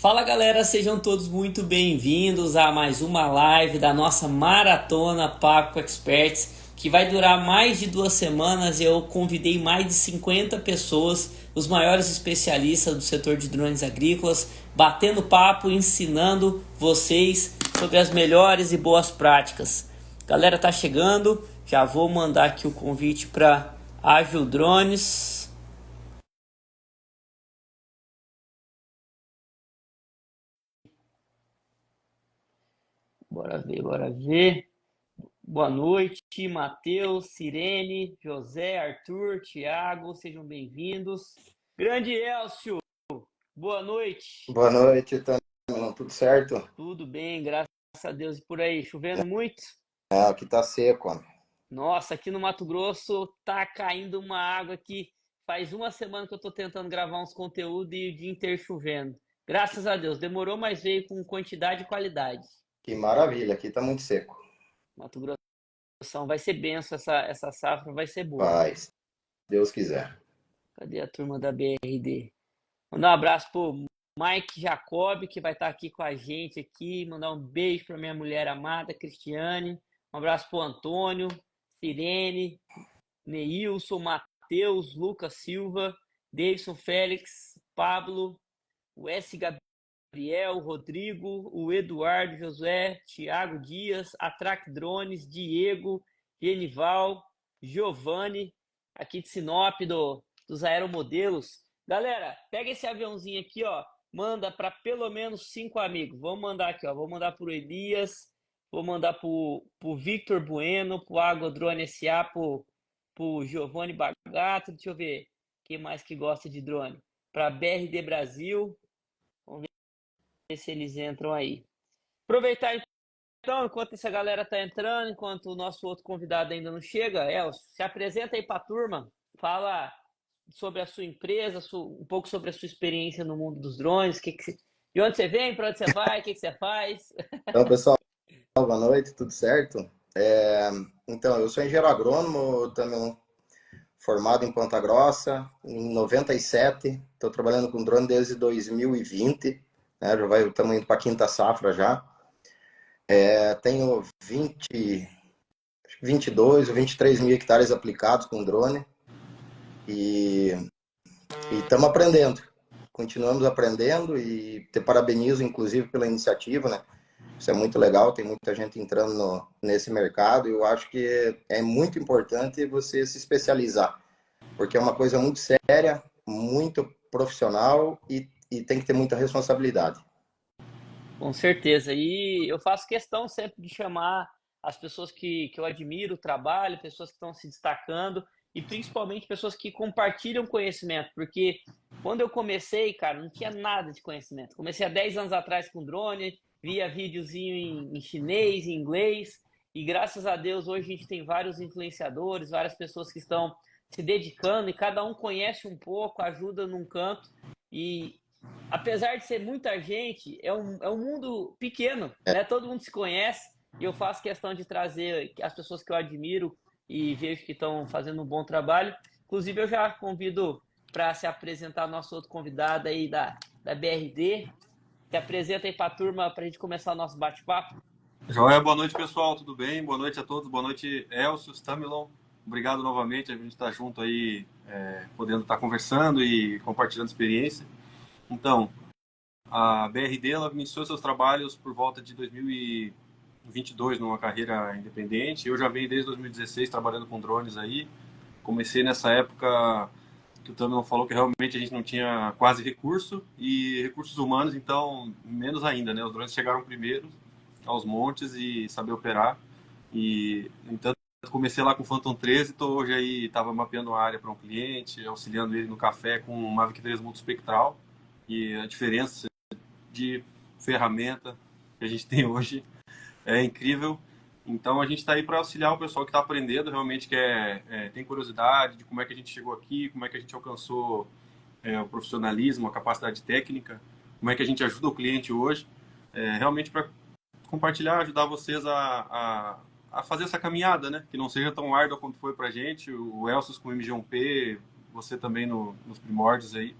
Fala galera, sejam todos muito bem-vindos a mais uma live da nossa Maratona Papo Experts, que vai durar mais de 2 semanas. Eu convidei mais de 50 pessoas, os maiores especialistas do setor de drones agrícolas, batendo papo, ensinando vocês sobre as melhores e boas práticas. Galera, tá chegando, já vou mandar aqui o convite para Ágil Drones. Bora ver, bora ver. Boa noite, Matheus, Sirene, José, Arthur, Thiago, sejam bem-vindos. Grande Elcio, boa noite. Boa noite, Tamilão. Tudo certo? Tudo bem, graças a Deus. E por aí, chovendo muito? Aqui tá seco, ó. Nossa, aqui no Mato Grosso tá caindo uma água que faz 1 semana que eu tô tentando gravar uns conteúdos e o dia inteiro chovendo. Graças a Deus, demorou, mas veio com quantidade e qualidade. Que maravilha, aqui tá muito seco. Mato Grosso vai ser benção, essa safra vai ser boa. Paz, Deus quiser. Cadê a turma da BRD? Mandar um abraço pro Mike Jacob, que vai estar aqui com a gente aqui. Mandar um beijo para minha mulher amada, Cristiane. Um abraço pro Antônio, Sirene, Neilson, Matheus, Lucas Silva, Davidson Félix, Pablo, o S. Gabriel, o Rodrigo, o Eduardo, Josué, Thiago Dias, Atrac Drones, Diego, Genival, Giovanni, aqui de Sinop, dos aeromodelos. Galera, pega esse aviãozinho aqui, ó, manda para pelo menos 5 amigos. Vamos mandar aqui, ó, vou mandar pro Elias, vou mandar pro Victor Bueno, pro Água Drone SA, pro Giovanni Bagato, deixa eu ver quem mais que gosta de drone. Para BRD Brasil, ver se eles entram aí. Aproveitar então, enquanto essa galera tá entrando, enquanto o nosso outro convidado ainda não chega, Elcio, se apresenta aí para a turma, fala sobre a sua empresa, um pouco sobre a sua experiência no mundo dos drones, de onde você vem, para onde você vai, o que você faz. Então, pessoal, boa noite, tudo certo? Então, eu sou engenheiro agrônomo, também formado em Ponta Grossa, em 97. Estou trabalhando com drone desde 2020, né? Estamos indo para a quinta safra já. Tenho 22 ou 23 mil hectares aplicados com drone e estamos aprendendo. Continuamos aprendendo e te parabenizo, inclusive, pela iniciativa, né? Isso é muito legal, tem muita gente entrando nesse mercado e eu acho que é muito importante você se especializar, porque é uma coisa muito séria, muito profissional e tem que ter muita responsabilidade. Com certeza. E eu faço questão sempre de chamar as pessoas que eu admiro o trabalho, pessoas que estão se destacando e principalmente pessoas que compartilham conhecimento, porque quando eu comecei, cara, não tinha nada de conhecimento. Comecei há 10 anos atrás com drone, via videozinho em chinês, em inglês, e graças a Deus hoje a gente tem vários influenciadores, várias pessoas que estão se dedicando e cada um conhece um pouco, ajuda num canto e apesar de ser muita gente, é um mundo pequeno, né? Todo mundo se conhece e eu faço questão de trazer as pessoas que eu admiro e vejo que estão fazendo um bom trabalho. Inclusive, eu já convido para se apresentar nosso outro convidado aí da BRD. Se apresenta aí para a turma para a gente começar o nosso bate-papo. Joia, boa noite pessoal, tudo bem? Boa noite a todos, boa noite Elcio, Tamilon. Obrigado novamente, a gente está junto aí, podendo estar conversando e compartilhando experiência. Então, a BRD ela iniciou seus trabalhos por volta de 2022 numa carreira independente. Eu já venho desde 2016 trabalhando com drones aí. Comecei nessa época que o Tamilon falou que realmente a gente não tinha quase recurso e recursos humanos, então menos ainda, né? Os drones chegaram primeiro aos montes e saber operar. E, então, comecei lá com o Phantom 13, tô hoje aí, estava mapeando a área para um cliente, auxiliando ele no café com o Mavic 3 multispectral. E a diferença de ferramenta que a gente tem hoje é incrível. Então, a gente está aí para auxiliar o pessoal que está aprendendo, realmente tem curiosidade de como é que a gente chegou aqui, como é que a gente alcançou o profissionalismo, a capacidade técnica, como é que a gente ajuda o cliente hoje, realmente para compartilhar, ajudar vocês a fazer essa caminhada, né? Que não seja tão árdua quanto foi pra gente. O Elcio com o MG1P, você também nos primórdios aí.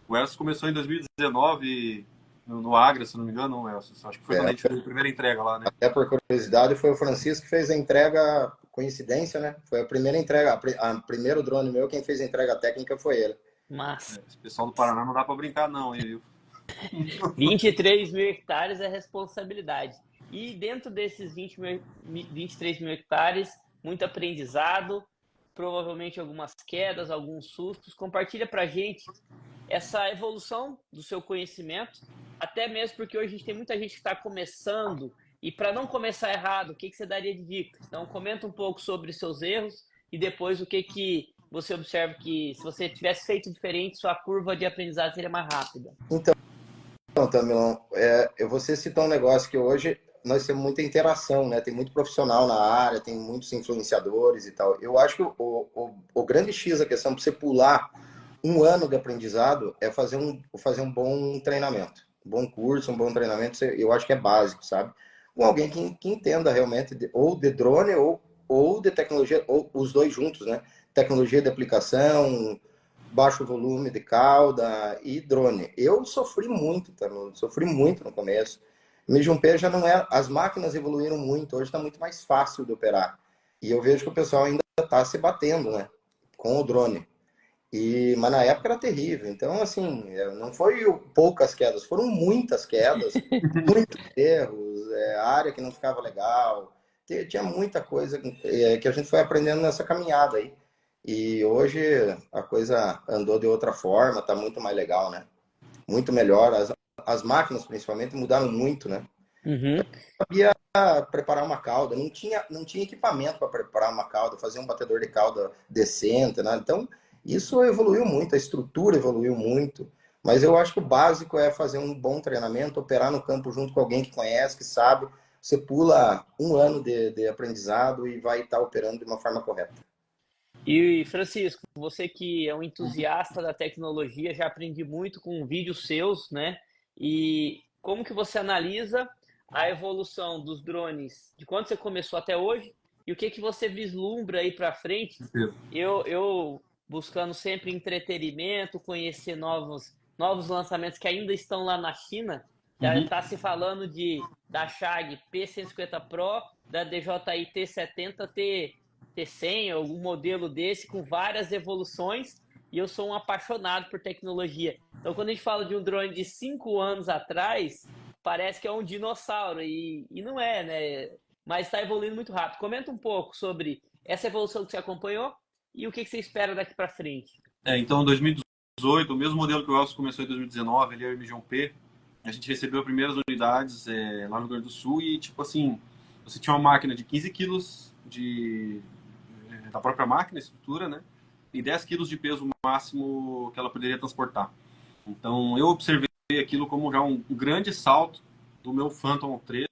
O Elcio começou em 2019 no Agra, se não me engano, Elcio. Acho que foi quando a gente fez a primeira entrega lá, né? Até por curiosidade, foi o Francisco que fez a entrega, coincidência, né? Foi a primeira entrega, a primeiro drone meu, quem fez a entrega técnica foi ele. Mas Esse pessoal do Paraná não dá para brincar, não, hein, viu? 23 mil hectares é responsabilidade. E dentro desses 23 mil hectares, muito aprendizado, provavelmente algumas quedas, alguns sustos. Compartilha para a gente essa evolução do seu conhecimento, até mesmo porque hoje a gente tem muita gente que está começando, e para não começar errado, o que você daria de dica? Então, comenta um pouco sobre seus erros e depois o que você observa que, se você tivesse feito diferente, sua curva de aprendizado seria mais rápida. Então, Tamilão, você citou um negócio que hoje nós temos muita interação, né? Tem muito profissional na área, tem muitos influenciadores e tal. Eu acho que o grande X da questão para você pular um ano de aprendizado é fazer um bom treinamento. Um bom curso, um bom treinamento, eu acho que é básico, sabe? Com alguém que entenda realmente ou de drone ou de tecnologia, ou os dois juntos, né? Tecnologia de aplicação, baixo volume de cauda e drone. Eu sofri muito, sofri muito no começo. MJP já não é, as máquinas evoluíram muito, hoje está muito mais fácil de operar. E eu vejo que o pessoal ainda está se batendo, né, com o drone. Mas na época era terrível. Então, assim, não foi poucas quedas, foram muitas quedas, muitos erros, área que não ficava legal. Tinha muita coisa que a gente foi aprendendo nessa caminhada aí. E hoje a coisa andou de outra forma, tá muito mais legal, né? Muito melhor. As máquinas, principalmente, mudaram muito, né? Uhum. Sabia preparar uma cauda, não tinha equipamento para preparar uma cauda, fazer um batedor de cauda decente, né? Então, isso evoluiu muito, a estrutura evoluiu muito. Mas eu acho que o básico é fazer um bom treinamento, operar no campo junto com alguém que conhece, que sabe. Você pula um ano de aprendizado e vai estar operando de uma forma correta. E Francisco, você que é um entusiasta da tecnologia, já aprendi muito com vídeos seus, né? E como que você analisa a evolução dos drones de quando você começou até hoje e o que você vislumbra aí para frente? Eu buscando sempre entretenimento, conhecer novos lançamentos que ainda estão lá na China. Já está se falando da Shag P150 Pro, da DJI T70 T100, algum modelo desse, com várias evoluções, e eu sou um apaixonado por tecnologia. Então, quando a gente fala de um drone de 5 anos atrás, parece que é um dinossauro, e não é, né? Mas está evoluindo muito rápido. Comenta um pouco sobre essa evolução que você acompanhou e o que você espera daqui para frente. Então, 2018, o mesmo modelo que o Elcio começou em 2019, ele é o MJ-P, a gente recebeu as primeiras unidades lá no Rio Grande do Sul e, tipo assim, você tinha uma máquina de 15 quilos da própria máquina, estrutura, né? E 10 quilos de peso máximo que ela poderia transportar. Então, eu observei aquilo como já um grande salto do meu Phantom 3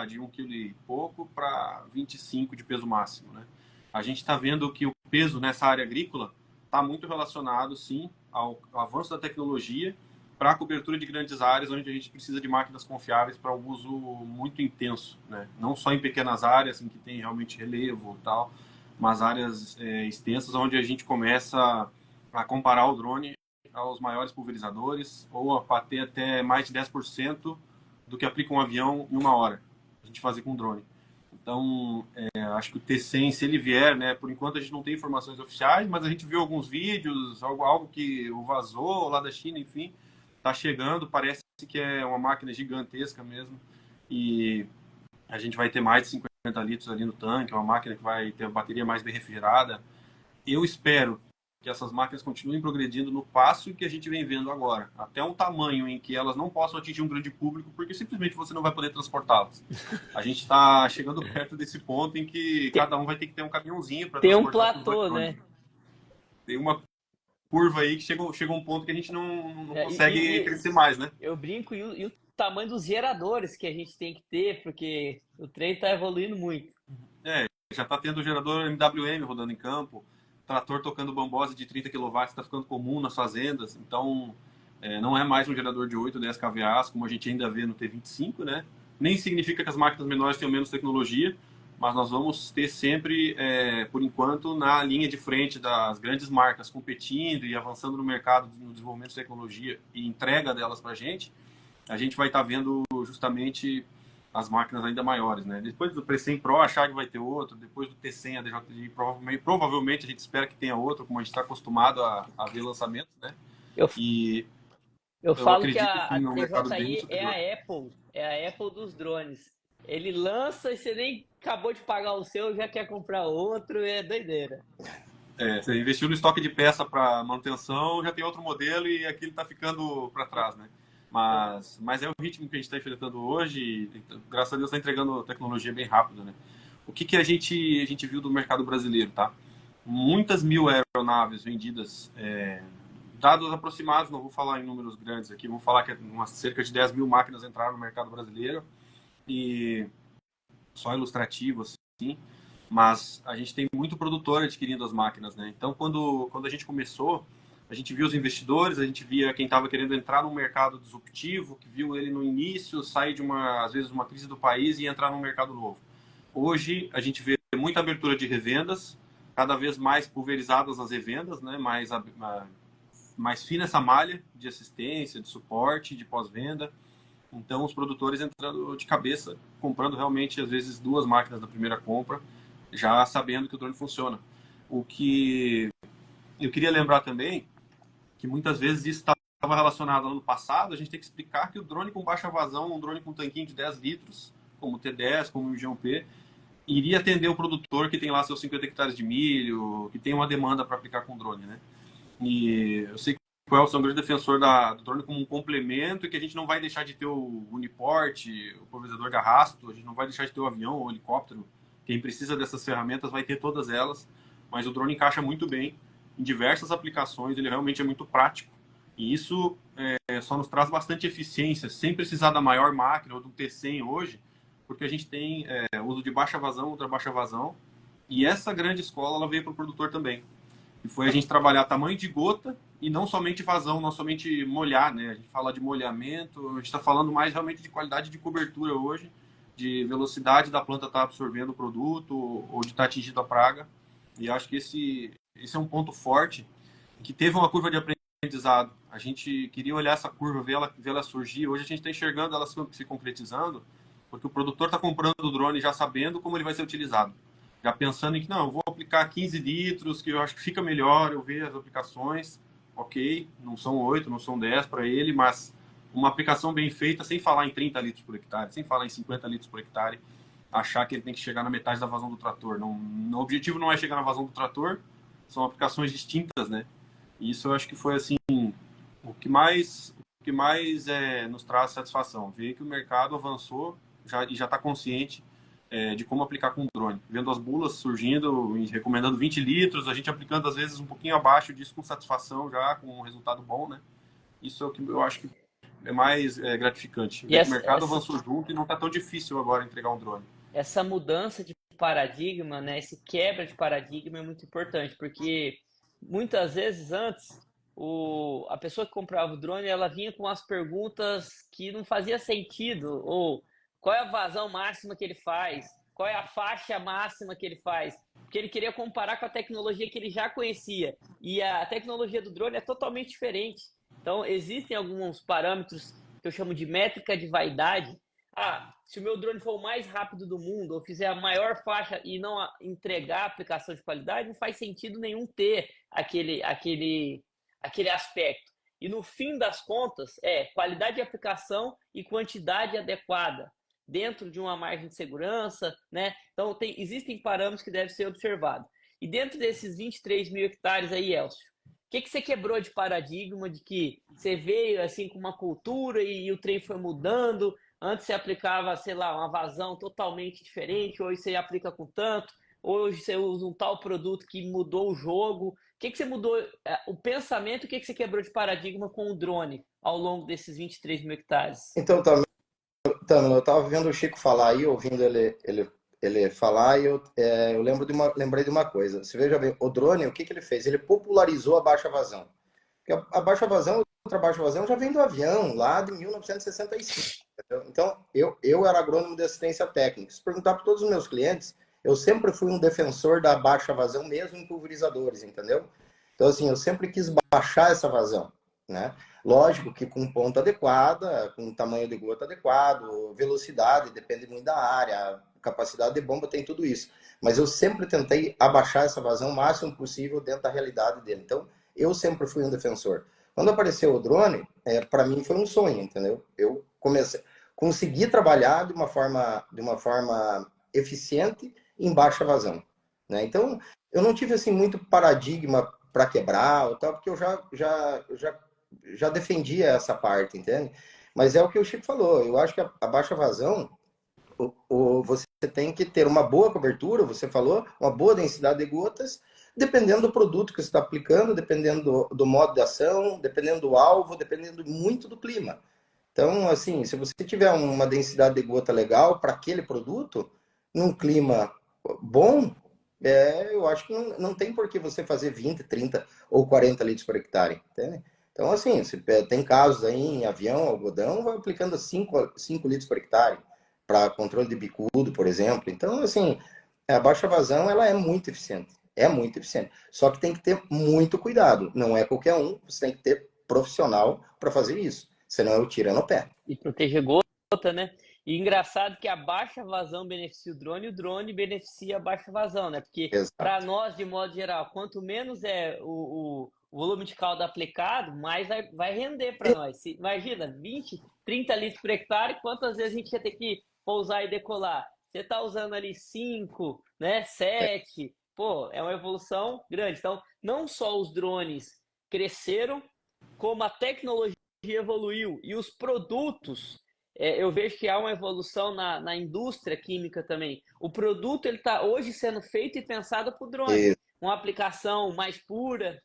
de 1 kg e pouco para 25 de peso máximo, né? A gente está vendo que o peso nessa área agrícola está muito relacionado, sim, ao avanço da tecnologia para a cobertura de grandes áreas onde a gente precisa de máquinas confiáveis para um uso muito intenso, né? Não só em pequenas áreas em que tem realmente relevo e tal, mas áreas extensas onde a gente começa a comparar o drone aos maiores pulverizadores ou a bater até mais de 10% do que aplica um avião em uma hora. A gente fazer com drone. Então, acho que o T100, se ele vier, né, por enquanto a gente não tem informações oficiais, mas a gente viu alguns vídeos, algo que vazou lá da China, enfim, está chegando, parece que é uma máquina gigantesca mesmo, e a gente vai ter mais de 50 litros ali no tanque, uma máquina que vai ter a bateria mais bem refrigerada. Eu espero que essas máquinas continuem progredindo no passo que a gente vem vendo agora, até um tamanho em que elas não possam atingir um grande público, porque simplesmente você não vai poder transportá-las. A gente está chegando perto desse ponto em que cada um vai ter que ter um caminhãozinho para Tem um transportar platô, né? Tem uma curva aí que chega um ponto que a gente não consegue crescer mais, né? Eu brinco, e o tamanho dos geradores que a gente tem que ter, porque o trem está evoluindo muito. Já está tendo gerador MWM rodando em campo, trator tocando bambose de 30 kW está ficando comum nas fazendas, então não é mais um gerador de 8, 10 kVA, como a gente ainda vê no T25, né? Nem significa que as máquinas menores tenham menos tecnologia, mas nós vamos ter sempre, por enquanto, na linha de frente das grandes marcas, competindo e avançando no mercado, no desenvolvimento de tecnologia e entrega delas para a gente. a gente vai estar vendo justamente as máquinas ainda maiores, né? Depois do P100 Pro, a Chag vai ter outro, depois do T100, a DJI, provavelmente a gente espera que tenha outro, como a gente está acostumado a ver lançamentos, né? Eu, E eu eu falo que acredito a sim num mercado bem DJI superior. é a Apple dos drones. Ele lança e você nem acabou de pagar o seu, já quer comprar outro, é doideira. Você investiu no estoque de peça para manutenção, já tem outro modelo e aquilo está ficando para trás, né? Mas é o ritmo que a gente está enfrentando hoje e, graças a Deus, está entregando tecnologia bem rápida, né? O que a gente viu do mercado brasileiro, tá? Muitas mil aeronaves vendidas, dados aproximados, não vou falar em números grandes aqui, vou falar que cerca de 10 mil máquinas entraram no mercado brasileiro e só ilustrativo, assim, mas a gente tem muito produtor adquirindo as máquinas, né? Então, quando a gente começou, a gente viu os investidores, a gente via quem estava querendo entrar num mercado disruptivo, que viu ele no início, sair de às vezes, uma crise do país e entrar num mercado novo. Hoje, a gente vê muita abertura de revendas, cada vez mais pulverizadas as revendas, né? Mais fina essa malha de assistência, de suporte, de pós-venda. Então, os produtores entrando de cabeça, comprando realmente, às vezes, 2 máquinas na primeira compra, já sabendo que o drone funciona. O que eu queria lembrar também, que muitas vezes isso estava relacionado ao ano passado, a gente tem que explicar que o drone com baixa vazão, um drone com tanquinho de 10 litros, como o T10, como o G1P, iria atender o produtor que tem lá seus 50 hectares de milho, que tem uma demanda para aplicar com drone, né? E eu sei que o Elson é um grande defensor do drone como um complemento e que a gente não vai deixar de ter o Uniport, o pulverizador de arrasto, a gente não vai deixar de ter o avião ou o helicóptero. Quem precisa dessas ferramentas vai ter todas elas, mas o drone encaixa muito bem em diversas aplicações, ele realmente é muito prático. E isso só nos traz bastante eficiência, sem precisar da maior máquina ou do T100 hoje, porque a gente tem uso de baixa vazão, ultra baixa vazão, e essa grande escola ela veio para o produtor também. E foi a gente trabalhar tamanho de gota e não somente vazão, não somente molhar, né? A gente fala de molhamento, a gente está falando mais realmente de qualidade de cobertura hoje, de velocidade da planta estar absorvendo o produto ou de estar atingindo a praga. E acho que esse é um ponto forte, que teve uma curva de aprendizado. A gente queria olhar essa curva, ver ela surgir. Hoje a gente está enxergando ela se concretizando, porque o produtor está comprando o drone já sabendo como ele vai ser utilizado. Já pensando em que, não, eu vou aplicar 15 litros, que eu acho que fica melhor, eu ver as aplicações, ok, não são 8, não são 10 para ele, mas uma aplicação bem feita, sem falar em 30 litros por hectare, sem falar em 50 litros por hectare, achar que ele tem que chegar na metade da vazão do trator. Não, o objetivo não é chegar na vazão do trator, são aplicações distintas, né? E isso eu acho que foi, assim, o que mais nos traz satisfação, ver que o mercado avançou e já está consciente de como aplicar com drone. Vendo as bulas surgindo, recomendando 20 litros, a gente aplicando às vezes um pouquinho abaixo disso com satisfação já, com um resultado bom, né? Isso é o que eu acho que é mais gratificante. E Ver que o mercado avançou junto e não está tão difícil agora entregar um drone. essa mudança de paradigma, né, esse quebra de paradigma é muito importante, porque muitas vezes antes a pessoa que comprava o drone, ela vinha com as perguntas que não fazia sentido, ou qual é a vazão máxima que ele faz, qual é a faixa máxima que ele faz, porque ele queria comparar com a tecnologia que ele já conhecia, e a tecnologia do drone é totalmente diferente. Então, existem alguns parâmetros que eu chamo de métrica de vaidade. Se o meu drone for o mais rápido do mundo, ou fizer a maior faixa e não entregar aplicação de qualidade, não faz sentido nenhum ter aquele aspecto. E no fim das contas, qualidade de aplicação e quantidade adequada, dentro de uma margem de segurança, né? Então, existem parâmetros que devem ser observados. E dentro desses 23 mil hectares aí, Elcio, o que você quebrou de paradigma, de que você veio assim com uma cultura e o trem foi mudando? Antes você aplicava, sei lá, uma vazão totalmente diferente, hoje você aplica com tanto, hoje você usa um tal produto que mudou o jogo. O que você mudou, o pensamento, o que você quebrou de paradigma com o drone ao longo desses 23 mil hectares? Então, eu estava vendo o Chico falar aí, ouvindo ele falar, e eu lembrei de uma coisa. Você veja bem, o drone, o que ele fez? Ele popularizou a baixa vazão. Porque a baixa vazão, a ultra baixa vazão já vem do avião, lá de 1965. Entendeu? Então, eu era agrônomo de assistência técnica. Se perguntar para todos os meus clientes, eu sempre fui um defensor da baixa vazão, mesmo em pulverizadores, entendeu? Então, assim, eu sempre quis baixar essa vazão. né? Lógico que com ponta adequada, com tamanho de gota adequado, velocidade, depende muito da área, capacidade de bomba, tem tudo isso. Mas eu sempre tentei abaixar essa vazão o máximo possível dentro da realidade dele. Então, eu sempre fui um defensor. Quando apareceu o drone, para mim foi um sonho, entendeu? Eu consegui trabalhar de uma forma eficiente em baixa vazão, né? Então, eu não tive assim muito paradigma para quebrar ou tal, porque eu já defendia essa parte, entende? Mas é o que o Chico falou. Eu acho que a baixa vazão, você tem que ter uma boa cobertura, você falou, uma boa densidade de gotas, dependendo do produto que você está aplicando, dependendo do modo de ação, dependendo do alvo, dependendo muito do clima. Então, assim, se você tiver uma densidade de gota legal para aquele produto, num clima bom, eu acho que não tem por que você fazer 20, 30 ou 40 litros por hectare, entende? Então, assim, tem casos aí em avião, algodão, vai aplicando 5 litros por hectare para controle de bicudo, por exemplo. Então, assim, a baixa vazão, ela é muito eficiente. É muito eficiente. Só que tem que ter muito cuidado. Não é qualquer um, você tem que ter profissional para fazer isso. Senão eu tiro no pé. E proteger gota, né? E engraçado que a baixa vazão beneficia o drone beneficia a baixa vazão, né? Porque para Exato. nós, de modo geral, quanto menos é o volume de caldo aplicado, mais vai render para nós. Imagina, 20, 30 litros por hectare, quantas vezes a gente ia ter que pousar e decolar? Você está usando ali 5, né? 7, pô, é uma evolução grande. Então, não só os drones cresceram, como a tecnologia evoluiu e os produtos, eu vejo que há uma evolução na indústria química também. O produto ele está hoje sendo feito e pensado para o drone. E, Uma aplicação mais pura,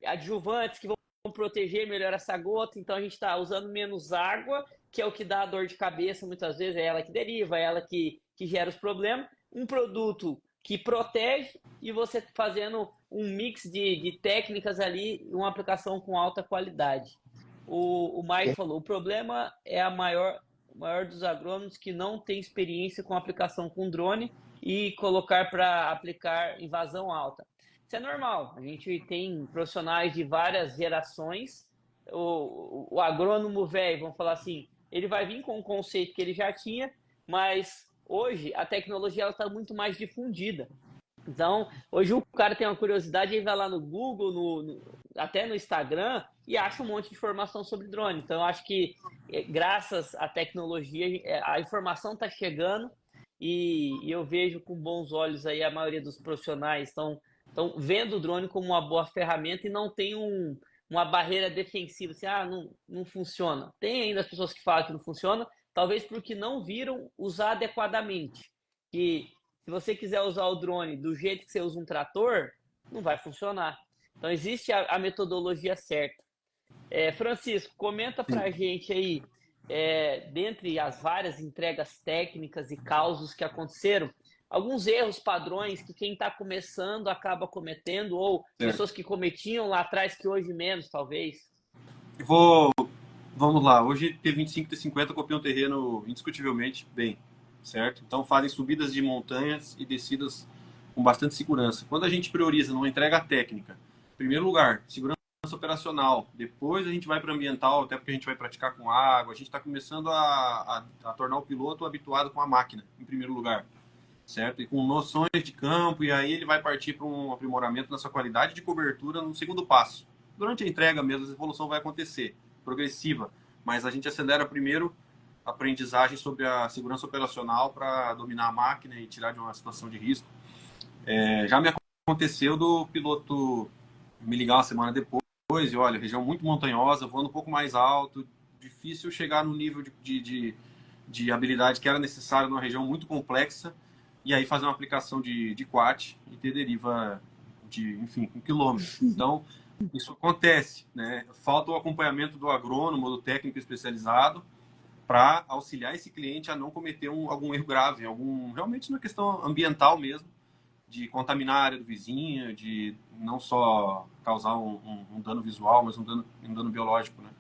adjuvantes que vão proteger melhor essa gota. Então a gente está usando menos água, que é o que dá dor de cabeça muitas vezes, é ela que deriva, é ela que gera os problemas. Um produto que protege e você fazendo um mix de técnicas ali, uma aplicação com alta qualidade. O Mike falou, o problema é o maior dos agrônomos que não tem experiência com aplicação com drone e colocar para aplicar em vazão alta. Isso é normal, a gente tem profissionais de várias gerações, o agrônomo velho, vamos falar assim, ele vai vir com um conceito que ele já tinha, mas hoje a tecnologia está muito mais difundida. Então, hoje o cara tem uma curiosidade, ele vai lá no Google, até no Instagram, e acha um monte de informação sobre drone. Então, eu acho que, graças à tecnologia, a informação está chegando e eu vejo com bons olhos aí a maioria dos profissionais estão vendo o drone como uma boa ferramenta e não tem uma barreira defensiva, assim, não funciona. Tem ainda as pessoas que falam que não funciona, talvez porque não viram usar adequadamente. Que se você quiser usar o drone do jeito que você usa um trator, não vai funcionar. Então, existe a metodologia certa. Francisco, comenta para a gente aí, dentre as várias entregas técnicas e causos que aconteceram, alguns erros padrões que quem está começando acaba cometendo, ou pessoas que cometiam lá atrás que hoje menos, talvez. Vamos lá, hoje T25 e T50 copiam o terreno indiscutivelmente bem, certo? Então fazem subidas de montanhas e descidas com bastante segurança. Quando a gente prioriza numa entrega técnica, em primeiro lugar, segurança operacional, depois a gente vai para ambiental, até porque a gente vai praticar com água, a gente está começando a tornar o piloto habituado com a máquina, em primeiro lugar, certo? E com noções de campo, e aí ele vai partir para um aprimoramento na sua qualidade de cobertura no segundo passo. Durante a entrega mesmo, a evolução vai acontecer, progressiva, mas a gente acelera primeiro a aprendizagem sobre a segurança operacional para dominar a máquina e tirar de uma situação de risco. Já me aconteceu do piloto me ligar uma semana depois e olha, região muito montanhosa, voando um pouco mais alto, difícil chegar no nível de habilidade que era necessário numa região muito complexa, e aí fazer uma aplicação de quat e ter deriva de, enfim, 1 quilômetro. Então, isso acontece, né? Falta o acompanhamento do agrônomo, do técnico especializado, para auxiliar esse cliente a não cometer algum erro grave, realmente na questão ambiental mesmo, de contaminar a área do vizinho, de não só causar um dano visual, mas um dano biológico, né?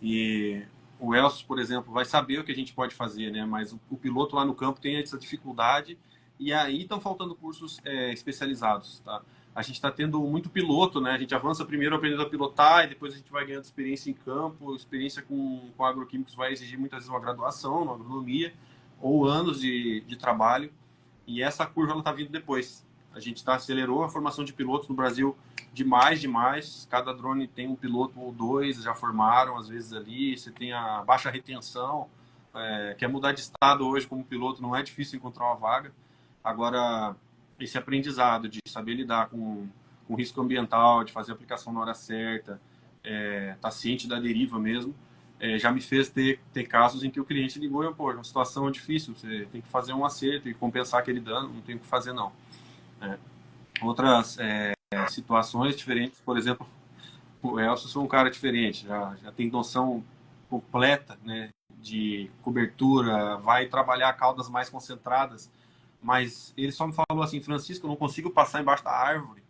E o Elcio, por exemplo, vai saber o que a gente pode fazer, né? Mas o piloto lá no campo tem essa dificuldade e aí estão faltando cursos especializados, tá? a gente está tendo muito piloto, né? A gente avança primeiro aprendendo a pilotar e depois a gente vai ganhando experiência em campo, experiência com agroquímicos vai exigir muitas vezes uma graduação, uma agronomia ou anos de trabalho, e essa curva ela está vindo depois. A gente acelerou a formação de pilotos no Brasil demais. Cada drone tem um piloto ou dois, já formaram às vezes ali. Você tem a baixa retenção, quer mudar de estado hoje como piloto, não é difícil encontrar uma vaga. Agora, esse aprendizado de saber lidar com risco ambiental, de fazer a aplicação na hora certa, tá ciente da deriva mesmo, já me fez ter casos em que o cliente ligou e, pô, é uma situação difícil, você tem que fazer um acerto e compensar aquele dano, não tem o que fazer não. Outras situações diferentes, por exemplo, o Elcio é um cara diferente, já tem noção completa, né, de cobertura, vai trabalhar caudas mais concentradas, mas ele só me falou assim: Francisco, eu não consigo passar embaixo da árvore,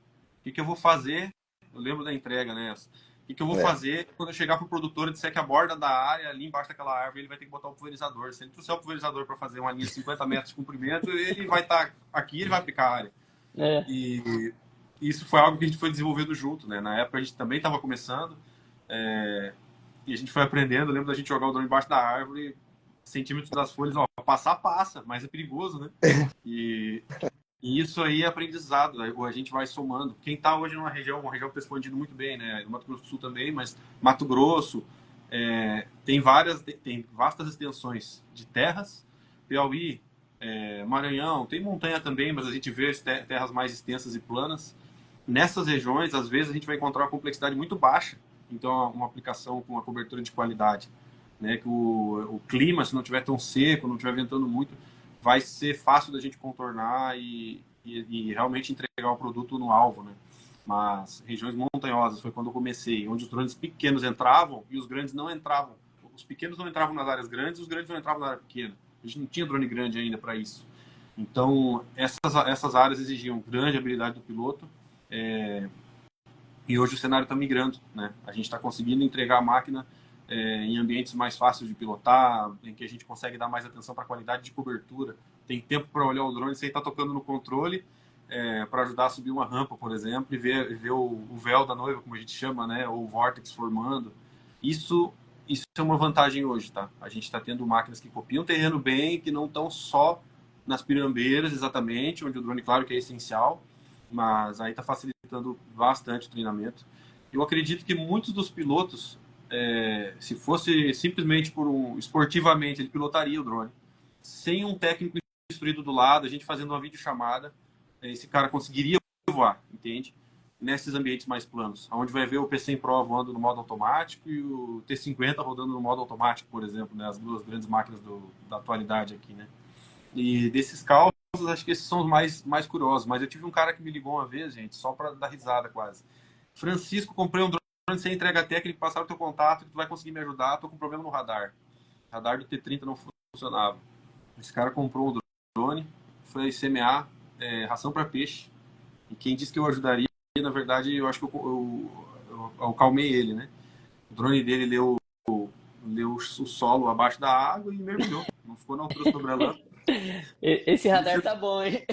o que eu vou fazer? Eu lembro da entrega, né? O que eu vou fazer quando eu chegar pro produtor e disser que a borda da área, ali embaixo daquela árvore, ele vai ter que botar o pulverizador. Se ele trouxer o pulverizador para fazer uma linha de 50 metros de comprimento, ele vai estar aqui, ele vai aplicar a área. E isso foi algo que a gente foi desenvolvendo junto, né? Na época a gente também estava começando, e a gente foi aprendendo. Eu lembro da gente jogar o drone embaixo da árvore, centímetros das folhas, ó, passa, mas é perigoso, né? E isso aí é aprendizado, né? A gente vai somando. Quem está hoje numa região, uma região que está expandindo muito bem, né? No Mato Grosso do Sul também, mas Mato Grosso tem vastas extensões de terras, Piauí, Maranhão, tem montanha também, mas a gente vê terras mais extensas e planas. Nessas regiões, às vezes, a gente vai encontrar uma complexidade muito baixa. Então, uma aplicação com uma cobertura de qualidade, né? Que o clima, se não estiver tão seco, não estiver ventando muito, vai ser fácil da gente contornar e realmente entregar o produto no alvo, né? Mas regiões montanhosas foi quando eu comecei, onde os drones pequenos entravam e os grandes não entravam. Os pequenos não entravam nas áreas grandes, os grandes não entravam na área pequena. A gente não tinha drone grande ainda para isso. Então, essas áreas exigiam grande habilidade do piloto, e hoje o cenário está migrando, né? A gente está conseguindo entregar a máquina em ambientes mais fáceis de pilotar, em que a gente consegue dar mais atenção para a qualidade de cobertura. Tem tempo para olhar o drone sem estar tocando no controle, para ajudar a subir uma rampa, por exemplo, e ver o véu da noiva, como a gente chama, né? Ou o vórtex formando. Isso é uma vantagem hoje, tá? A gente está tendo máquinas que copiam o terreno bem, que não estão só nas pirambeiras, exatamente, onde o drone, claro que é essencial, mas aí está facilitando bastante o treinamento. Eu acredito que muitos dos pilotos, se fosse simplesmente esportivamente, ele pilotaria o drone. Sem um técnico instruído do lado, a gente fazendo uma videochamada, esse cara conseguiria voar, entende? Nesses ambientes mais planos, onde vai ver o P100 Pro voando no modo automático e o T50 rodando no modo automático, por exemplo, né? As duas grandes máquinas da atualidade aqui, né? E desses cálculos, acho que esses são os mais curiosos. Mas eu tive um cara que me ligou uma vez, gente, só para dar risada quase. Francisco, comprei um drone sem entrega técnica, passaram o teu contato, que tu vai conseguir me ajudar, tô com problema no radar. O radar do T30 não funcionava. Esse cara comprou um drone, foi semear ração para peixe. E quem disse que eu ajudaria, na verdade, eu acho que eu calmei ele, né? O drone dele leu o solo abaixo da água e mergulhou. Não ficou na altura sobre a lâmpada. Esse radar tá bom, hein?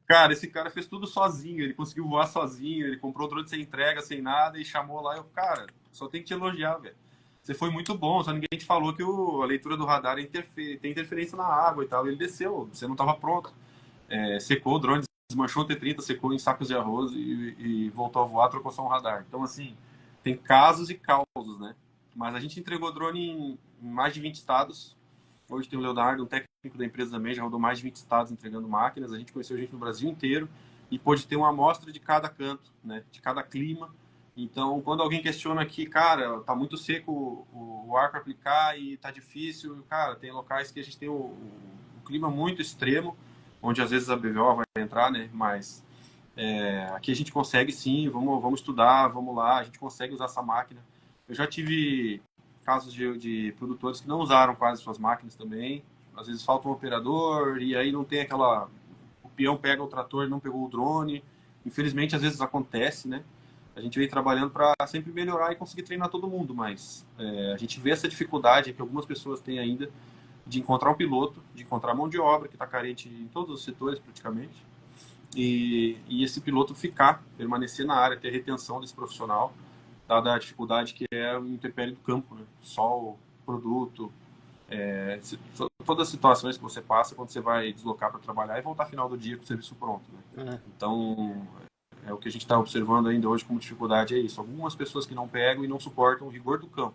Cara, esse cara fez tudo sozinho, ele conseguiu voar sozinho, ele comprou o drone sem entrega, sem nada, e chamou lá. Eu, cara, só tem que te elogiar, velho. Você foi muito bom, só ninguém te falou que a leitura do radar tem interferência na água e tal. Ele desceu, você não estava pronto. Secou o drone, desmanchou o T30, secou em sacos de arroz e voltou a voar, trocou só um radar. Então, assim, tem casos e causos, né? Mas a gente entregou drone em mais de 20 estados. Hoje tem o Leonardo, um técnico da empresa também, já rodou mais de 20 estados entregando máquinas. A gente conheceu gente no Brasil inteiro e pôde ter uma amostra de cada canto, né? De cada clima. Então, quando alguém questiona aqui, cara, tá muito seco o ar para aplicar e tá difícil, cara, tem locais que a gente tem o clima muito extremo, onde às vezes a BVO vai entrar, né? Mas aqui a gente consegue sim, vamos estudar, vamos lá, a gente consegue usar essa máquina. Eu já tive casos de produtores que não usaram quase suas máquinas também. Às vezes falta um operador e aí não tem aquela... O peão pega o trator e não pegou o drone. Infelizmente, às vezes acontece, né? A gente vem trabalhando para sempre melhorar e conseguir treinar todo mundo, mas a gente vê essa dificuldade que algumas pessoas têm ainda de encontrar um piloto, de encontrar mão de obra, que está carente em todos os setores praticamente. e esse piloto permanecer na área, ter retenção desse profissional, dada a dificuldade que é o intempérie do campo, né? Sol, produto, todas as situações que você passa quando você vai deslocar para trabalhar e voltar final do dia com o serviço pronto, né? Então, o que a gente está observando ainda hoje como dificuldade é isso. Algumas pessoas que não pegam e não suportam o rigor do campo.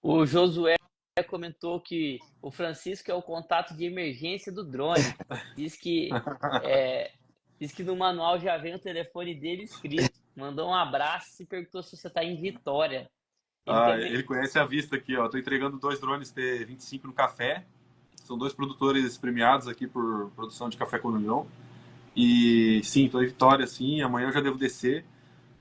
O Josué comentou que o Francisco é o contato de emergência do drone. Diz que, diz que no manual já vem o telefone dele escrito. Mandou um abraço e perguntou se você está em Vitória. Ele conhece a vista aqui, ó. Estou entregando 2 drones T25 no café. São 2 produtores premiados aqui por produção de café com união. E sim, estou em Vitória, sim. Amanhã eu já devo descer.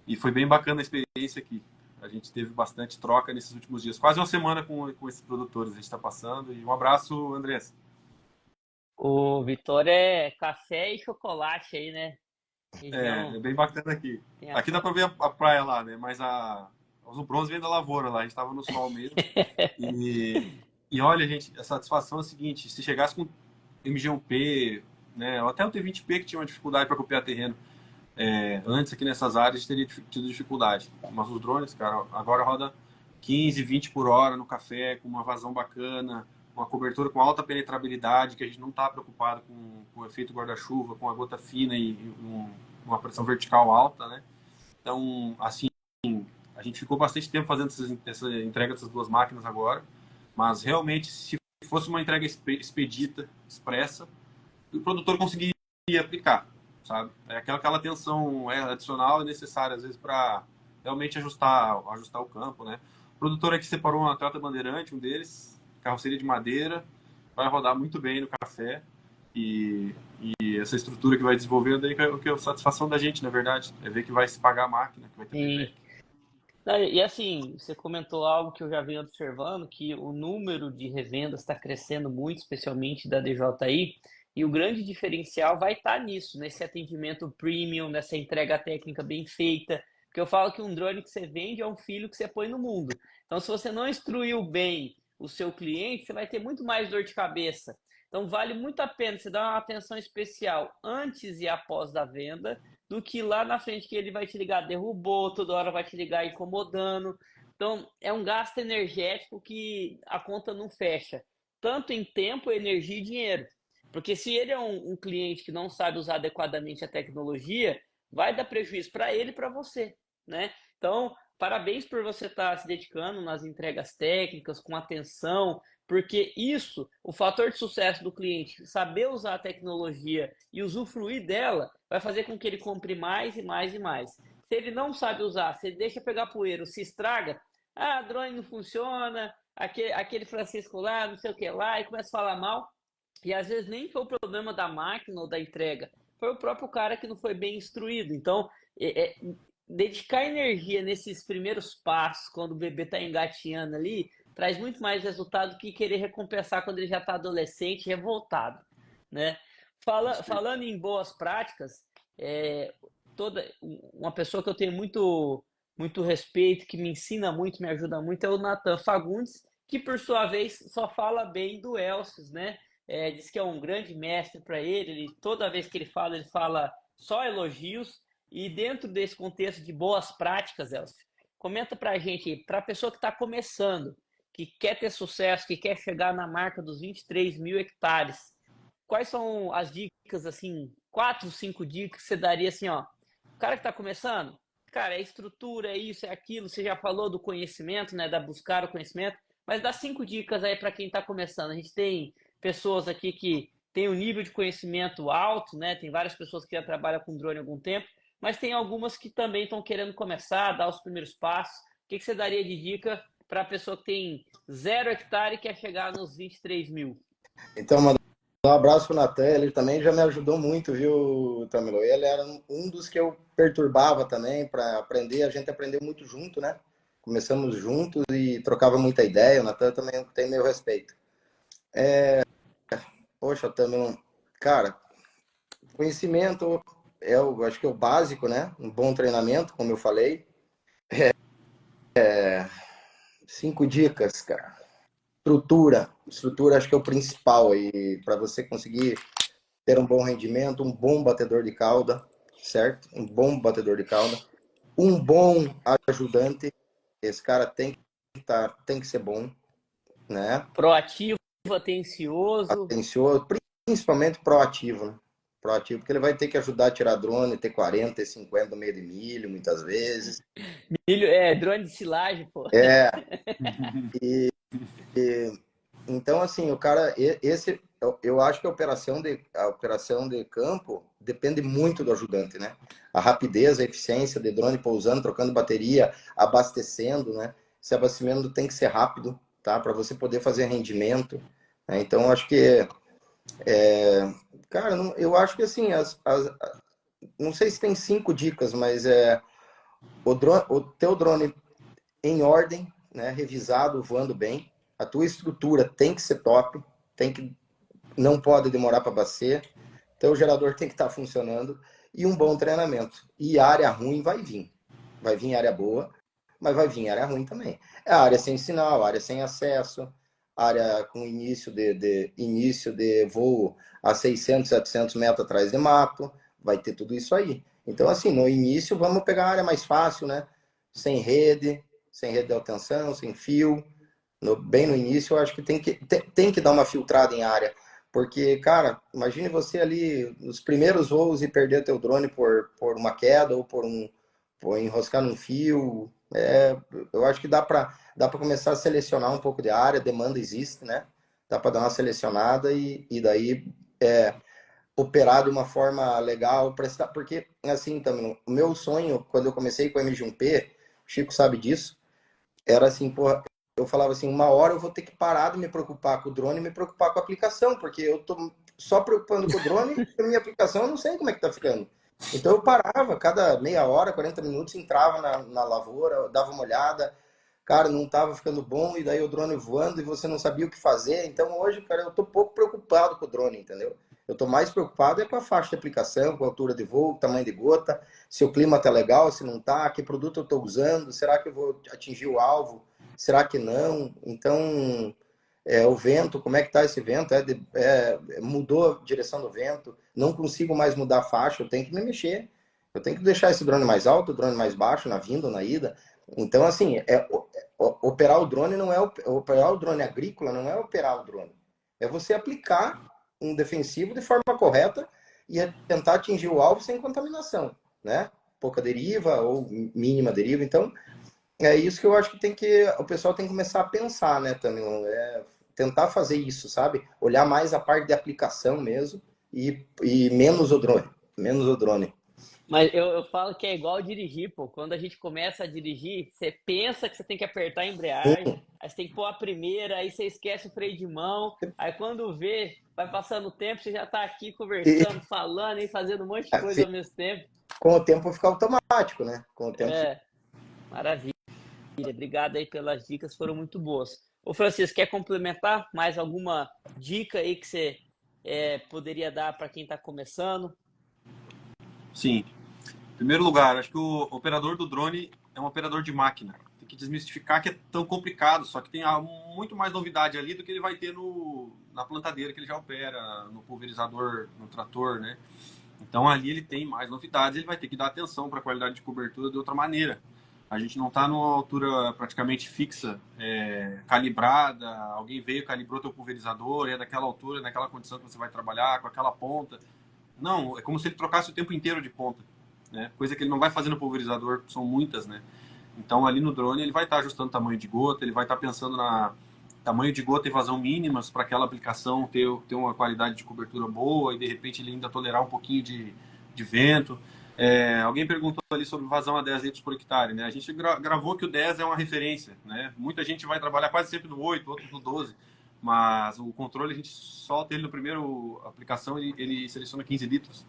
E foi bem bacana a experiência aqui. A gente teve bastante troca nesses últimos dias. Quase uma semana com esses produtores a gente está passando. E um abraço, Andressa. O Vitória é café e chocolate aí, né? É bem bacana aqui. Tem Aqui dá para ver a praia lá, né? Mas o bronze vem da lavoura lá. A gente estava no sol mesmo. E olha, gente, a satisfação é a seguinte: se chegasse com MG1P, né, ou até o T20P que tinha uma dificuldade para copiar terreno, antes aqui nessas áreas teria tido dificuldade. Mas os drones, cara, agora roda 15, 20 por hora no café, com uma vazão bacana, uma cobertura com alta penetrabilidade, que a gente não está preocupado com o efeito guarda-chuva, com a gota fina e uma pressão vertical alta, né? Então, assim, a gente ficou bastante tempo fazendo essa entrega dessas 2 máquinas agora, mas realmente, se fosse uma entrega expedita, expressa, o produtor conseguiria aplicar, sabe? Aquela atenção adicional é necessária, às vezes, para realmente ajustar o campo, né? O produtor aqui separou uma Toyota Bandeirante, um deles, carroceria de madeira, vai rodar muito bem no café, e essa estrutura que vai desenvolver, daí que é a satisfação da gente, na verdade, é ver que vai se pagar a máquina, que vai ter payback. E assim, você comentou algo que eu já venho observando, que o número de revendas está crescendo muito, especialmente da DJI, e o grande diferencial vai estar nisso, nesse atendimento premium, nessa entrega técnica bem feita, porque eu falo que um drone que você vende é um filho que você põe no mundo. Então, se você não instruiu bem o seu cliente, você vai ter muito mais dor de cabeça. Então, vale muito a pena você dar uma atenção especial antes e após da venda, do que lá na frente que ele vai te ligar, derrubou, toda hora vai te ligar incomodando. Então, é um gasto energético que a conta não fecha, tanto em tempo, energia e dinheiro. Porque se ele é um cliente que não sabe usar adequadamente a tecnologia, vai dar prejuízo para ele e para você, né? Então, parabéns por você estar se dedicando nas entregas técnicas, com atenção, porque isso, o fator de sucesso do cliente, saber usar a tecnologia e usufruir dela, vai fazer com que ele compre mais e mais e mais. Se ele não sabe usar, se ele deixa pegar poeira, se estraga, drone não funciona, aquele Francisco lá, não sei o que lá, e começa a falar mal. E às vezes nem foi o problema da máquina ou da entrega, foi o próprio cara que não foi bem instruído. Então, dedicar energia nesses primeiros passos, quando o bebê está engatinhando ali, traz muito mais resultado que querer recompensar quando ele já está adolescente, revoltado, né? Falando em boas práticas, uma pessoa que eu tenho muito respeito, que me ensina muito, me ajuda muito, é o Nathan Fagundes, que por sua vez só fala bem do Elcius, né? Diz que é um grande mestre para ele, toda vez que ele fala só elogios, e dentro desse contexto de boas práticas, Elcio, comenta para a gente, para a pessoa que está começando, que quer ter sucesso, que quer chegar na marca dos 23 mil hectares, quais são as dicas, assim, 4, 5 dicas que você daria assim, ó, o cara que está começando, cara, é estrutura, é isso, é aquilo, você já falou do conhecimento, né, da buscar o conhecimento, mas dá 5 dicas aí para quem está começando. A gente tem pessoas aqui que têm um nível de conhecimento alto, né, tem várias pessoas que já trabalham com drone há algum tempo, mas tem algumas que também estão querendo começar, dar os primeiros passos. O que você daria de dica para a pessoa que tem 0 hectare e quer chegar nos 23 mil? Então, mandar um abraço pro Natan, ele também já me ajudou muito, viu, Tamilo? Ele era um dos que eu perturbava também para aprender, a gente aprendeu muito junto, né? Começamos juntos e trocava muita ideia, o Natan também tem meu respeito. Poxa, Tamilo, cara, conhecimento acho que é o básico, né? Um bom treinamento, como eu falei. 5 dicas, cara. Estrutura acho que é o principal aí para você conseguir ter um bom rendimento, um bom batedor de cauda, certo? Um bom batedor de cauda, um bom ajudante. Esse cara tem que ser bom, né? Proativo, atencioso. Atencioso, principalmente proativo, né? Proativo, porque ele vai ter que ajudar a tirar drone, ter 40, ter 50 no meio de milho, muitas vezes. Milho, drone de silagem, pô. É, e, então, assim, o cara, esse, eu acho que a operação de campo depende muito do ajudante, né? A rapidez, a eficiência de drone pousando, trocando bateria, abastecendo, né? Esse abastecimento tem que ser rápido, tá? Para você poder fazer rendimento, né? Então, acho que, cara, eu acho que, assim, não sei se tem 5 dicas, mas o teu drone em ordem, né? Revisado, voando bem. A tua estrutura tem que ser top, não pode demorar para bater. Então o gerador tem que estar funcionando e um bom treinamento. E área ruim vai vir. Vai vir área boa, mas vai vir área ruim também. É área sem sinal, área sem acesso, área com início de voo a 600, 700 metros atrás de mato, vai ter tudo isso aí. Então, assim, no início vamos pegar a área mais fácil, né? Sem rede de alta-tensão, sem fio. Bem no início, eu acho que tem que dar uma filtrada em área. Porque, cara, imagine você ali nos primeiros voos e perder teu drone por uma queda ou por enroscar num fio. Eu acho que dá para começar a selecionar um pouco de área, demanda existe, né? Dá para dar uma selecionada e daí operar de uma forma legal, prestar, porque assim também, o meu sonho, quando eu comecei com o MG1P, o Chico sabe disso, era assim, porra, eu falava assim, uma hora eu vou ter que parar de me preocupar com o drone e me preocupar com a aplicação, porque eu tô só preocupando com o drone e a minha aplicação eu não sei como é que tá ficando. Então eu parava, cada meia hora, 40 minutos, entrava na lavoura, dava uma olhada, cara, não tava ficando bom, e daí o drone voando e você não sabia o que fazer. Então hoje, cara, eu tô pouco preocupado com o drone, entendeu? Eu tô mais preocupado com a faixa de aplicação, com a altura de voo, tamanho de gota, se o clima tá legal, se não tá, que produto eu tô usando, será que eu vou atingir o alvo? Será que não? Então, o vento, como é que está esse vento? Mudou a direção do vento, não consigo mais mudar a faixa, eu tenho que me mexer. Eu tenho que deixar esse drone mais alto, o drone mais baixo, na vinda ou na ida. Então, assim, operar o drone não é operar o drone agrícola, não é operar o drone. É você aplicar um defensivo de forma correta e tentar atingir o alvo sem contaminação, né? Pouca deriva ou mínima deriva. Então, é isso que eu acho que o pessoal tem que começar a pensar, né, também, tentar fazer isso, sabe? Olhar mais a parte de aplicação mesmo e menos o drone. Mas eu falo que é igual dirigir, pô. Quando a gente começa a dirigir, você pensa que você tem que apertar a embreagem, Sim, aí você tem que pôr a primeira, aí você esquece o freio de mão, aí quando vê, vai passando o tempo, você já tá aqui e conversando, falando e fazendo um monte de coisa ao mesmo tempo. com o tempo fica automático, né? Com o tempo fica... É, maravilha. Obrigado aí pelas dicas, foram muito boas. Ô Francisco, quer complementar mais alguma dica aí que você poderia dar para quem está começando? Sim. Em primeiro lugar, acho que o operador do drone é um operador de máquina. Tem que desmistificar que é tão complicado, só que tem muito mais novidade ali do que ele vai ter na plantadeira que ele já opera, no pulverizador, no trator, né? Então ali ele tem mais novidades, ele vai ter que dar atenção para a qualidade de cobertura de outra maneira. A gente não está numa altura praticamente fixa, calibrada, alguém veio, calibrou teu pulverizador, é daquela altura, naquela condição que você vai trabalhar, com aquela ponta. Não, é como se ele trocasse o tempo inteiro de ponta, né? Coisa que ele não vai fazer no pulverizador, são muitas, né? Então ali no drone ele vai estar ajustando o tamanho de gota, ele vai estar pensando na tamanho de gota e vazão mínimas para aquela aplicação ter uma qualidade de cobertura boa e de repente ele ainda tolerar um pouquinho de vento. Alguém perguntou ali sobre vazão a 10 litros por hectare, né? A gente gravou que o 10 é uma referência, né? Muita gente vai trabalhar quase sempre no 8, outros no 12, mas o controle a gente solta ele no primeiro aplicação, ele seleciona 15 litros.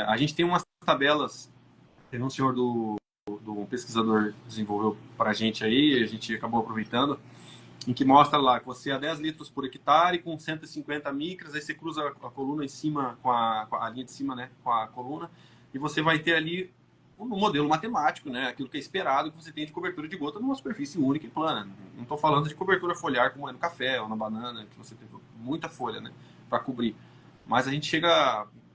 A gente tem umas tabelas, teve um senhor do pesquisador desenvolveu para a gente aí, a gente acabou aproveitando, em que mostra lá que você a 10 litros por hectare com 150 micras, aí você cruza a coluna em cima com a linha de cima, né, com a coluna, e você vai ter ali um modelo matemático, né, aquilo que é esperado que você tem de cobertura de gota numa superfície única e plana. Não estou falando de cobertura foliar como é no café ou na banana, que você tem muita folha, né, para cobrir. mas a gente chega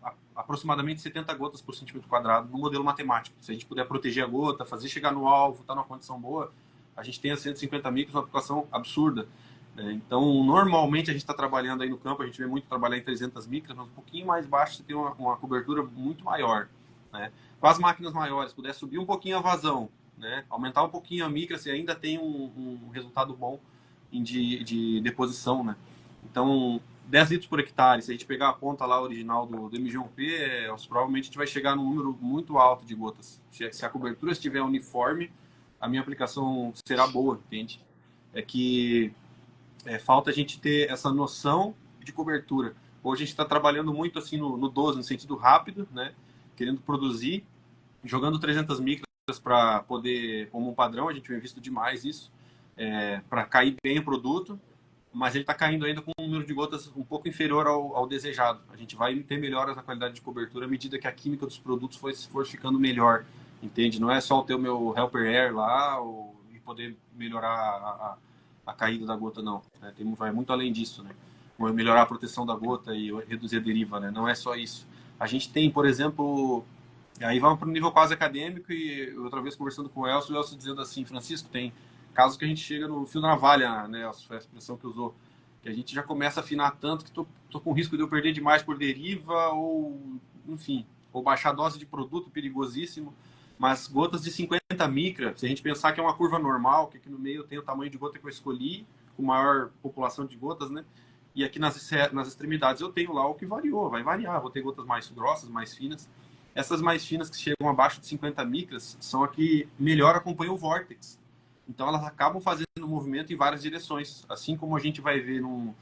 a aproximadamente 70 gotas por centímetro quadrado no modelo matemático. Se a gente puder proteger a gota, fazer chegar no alvo, estar numa condição boa, a gente tem a 150 micras, uma aplicação absurda. Então, normalmente a gente está trabalhando aí no campo, a gente vê muito trabalhar em 300 micras, mas um pouquinho mais baixo você tem uma cobertura muito maior. Né? Com as máquinas maiores, puder subir um pouquinho a vazão, né? Aumentar um pouquinho a micra, você ainda tem um resultado bom de deposição. Né? Então, 10 litros por hectare, se a gente pegar a ponta lá original do MG1P, provavelmente a gente vai chegar num número muito alto de gotas. Se a cobertura estiver uniforme, a minha aplicação será boa, entende? É que falta a gente ter essa noção de cobertura. Hoje a gente está trabalhando muito assim no 12, no sentido rápido, né? Querendo produzir, jogando 300 micras para poder, como um padrão, a gente vem visto demais isso, para cair bem o produto, mas ele está caindo ainda com um número de gotas um pouco inferior ao desejado. A gente vai ter melhoras na qualidade de cobertura à medida que a química dos produtos for ficando melhor, entende? Não é só ter o meu Helper Air lá e poder melhorar a caída da gota, não. Né? Vai muito além disso, né? Melhorar a proteção da gota e reduzir a deriva, né? Não é só isso. A gente tem, por exemplo, aí vamos para um nível quase acadêmico e outra vez conversando com o Elcio dizendo assim, Francisco, tem casos que a gente chega no fio da navalha, né? Elcio, foi a expressão que usou, que a gente já começa a afinar tanto que tô com risco de eu perder demais por deriva ou, enfim, ou baixar a dose de produto perigosíssimo. Mas gotas de 50 micra, se a gente pensar que é uma curva normal, que aqui no meio tem o tamanho de gota que eu escolhi, com maior população de gotas, né? E aqui nas extremidades eu tenho lá o que variou, vai variar, vou ter gotas mais grossas, mais finas. Essas mais finas que chegam abaixo de 50 micras são a que melhor acompanham o vórtex. Então elas acabam fazendo movimento em várias direções. Assim como a gente vai ver o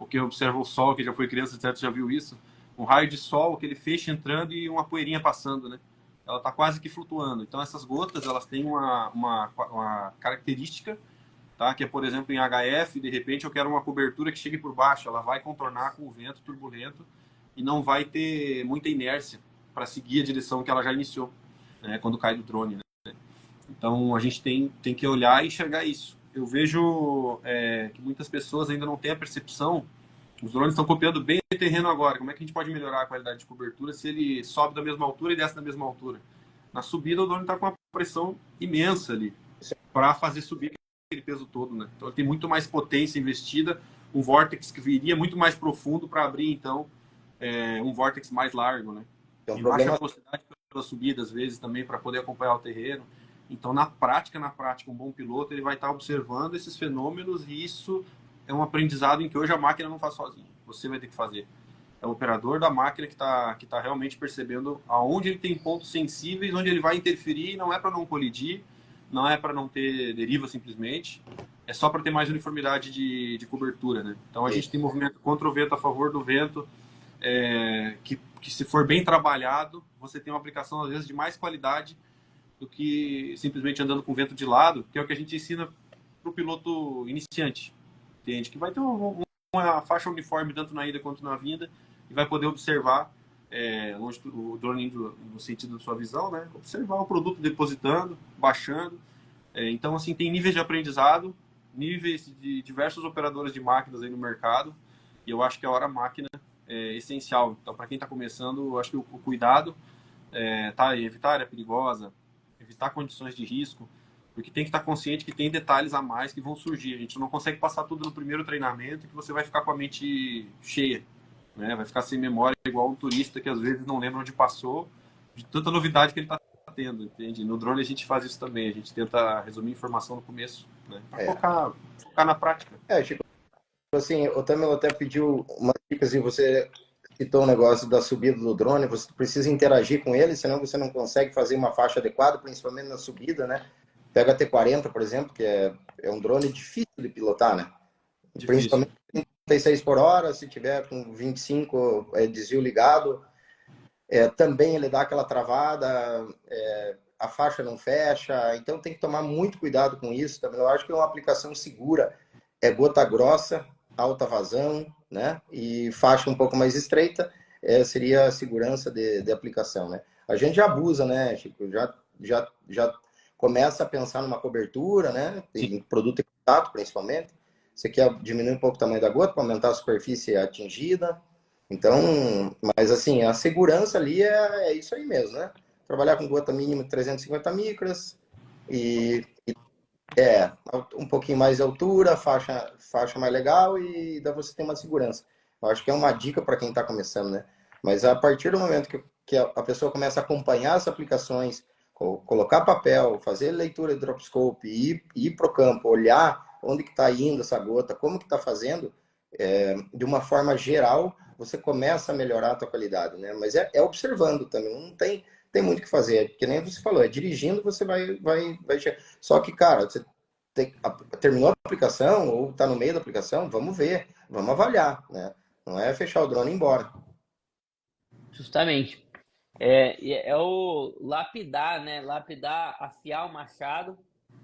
que observa o sol, que já foi criança, certo, já viu isso, um raio de sol, aquele feixe entrando e uma poeirinha passando, né? Ela está quase que flutuando. Então essas gotas elas têm uma característica, tá? Que é, por exemplo, em HF, de repente eu quero uma cobertura que chegue por baixo, ela vai contornar com o vento turbulento e não vai ter muita inércia para seguir a direção que ela já iniciou, né? Quando cai do drone. Né? Então a gente tem que olhar e enxergar isso. Eu vejo que muitas pessoas ainda não têm a percepção. Os drones estão copiando bem o terreno agora. Como é que a gente pode melhorar a qualidade de cobertura se ele sobe da mesma altura e desce da mesma altura? Na subida, o drone está com uma pressão imensa ali para fazer subir aquele peso todo, né? Então, ele tem muito mais potência investida, um vórtex que viria muito mais profundo para abrir, então, um vórtex mais largo, né? Tem um E baixa problema. velocidade pela subida, às vezes, também, para poder acompanhar o terreno. Então, na prática, um bom piloto ele vai estar observando esses fenômenos e isso é um aprendizado em que hoje a máquina não faz sozinha. Você vai ter que fazer. É o operador da máquina que tá realmente percebendo aonde ele tem pontos sensíveis, onde ele vai interferir, não é para não colidir, não é para não ter deriva simplesmente, é só para ter mais uniformidade de cobertura. Né? Então a gente tem movimento contra o vento, a favor do vento, que se for bem trabalhado, você tem uma aplicação às vezes de mais qualidade do que simplesmente andando com o vento de lado, que é o que a gente ensina para o piloto iniciante. Entende? Que vai ter uma faixa uniforme tanto na ida quanto na vinda e vai poder observar onde o drone indo no sentido da sua visão, né? Observar o produto depositando, baixando. Então, assim, tem níveis de aprendizado, níveis de diversos operadores de máquinas aí no mercado e eu acho que a hora máquina é essencial. Então, para quem está começando, eu acho que o cuidado tá, evitar área perigosa, evitar condições de risco, porque tem que estar consciente que tem detalhes a mais que vão surgir. A gente não consegue passar tudo no primeiro treinamento que você vai ficar com a mente cheia, né? Vai ficar sem memória, igual um turista que às vezes não lembra onde passou, de tanta novidade que ele está tendo, entende? No drone a gente faz isso também, a gente tenta resumir informação no começo, né? Para focar na prática. Tipo assim, o Tamil até pediu uma dica, assim, você citou um negócio da subida do drone, você precisa interagir com ele, senão você não consegue fazer uma faixa adequada, principalmente na subida, né? Pega a T40, por exemplo, que é um drone difícil de pilotar, né? Difícil. Principalmente 36 por hora, se tiver com 25 desvio ligado, também ele dá aquela travada, a faixa não fecha, então tem que tomar muito cuidado com isso também. Eu acho que é uma aplicação segura, gota grossa, alta vazão, né? E faixa um pouco mais estreita, seria a segurança de aplicação, né? A gente já abusa, né, Chico? Já começa a pensar numa cobertura, né? Em produto em contato, principalmente. Você quer diminuir um pouco o tamanho da gota para aumentar a superfície atingida. Então, mas assim, a segurança ali é isso aí mesmo, né? Trabalhar com gota mínima de 350 micras e um pouquinho mais de altura, faixa mais legal e dá você ter uma segurança. Eu acho que é uma dica para quem está começando, né? Mas a partir do momento que a pessoa começa a acompanhar as aplicações, colocar papel, fazer leitura de dropscope, ir para o campo, olhar onde que está indo essa gota, como que está fazendo, de uma forma geral, você começa a melhorar a tua qualidade, né? Mas é observando também, não tem muito o que fazer, porque nem você falou, é dirigindo você vai. Só que, cara, você terminou a aplicação ou está no meio da aplicação, vamos ver, vamos avaliar, né? Não é fechar o drone e ir embora. Justamente. É o lapidar, né? Lapidar, afiar o machado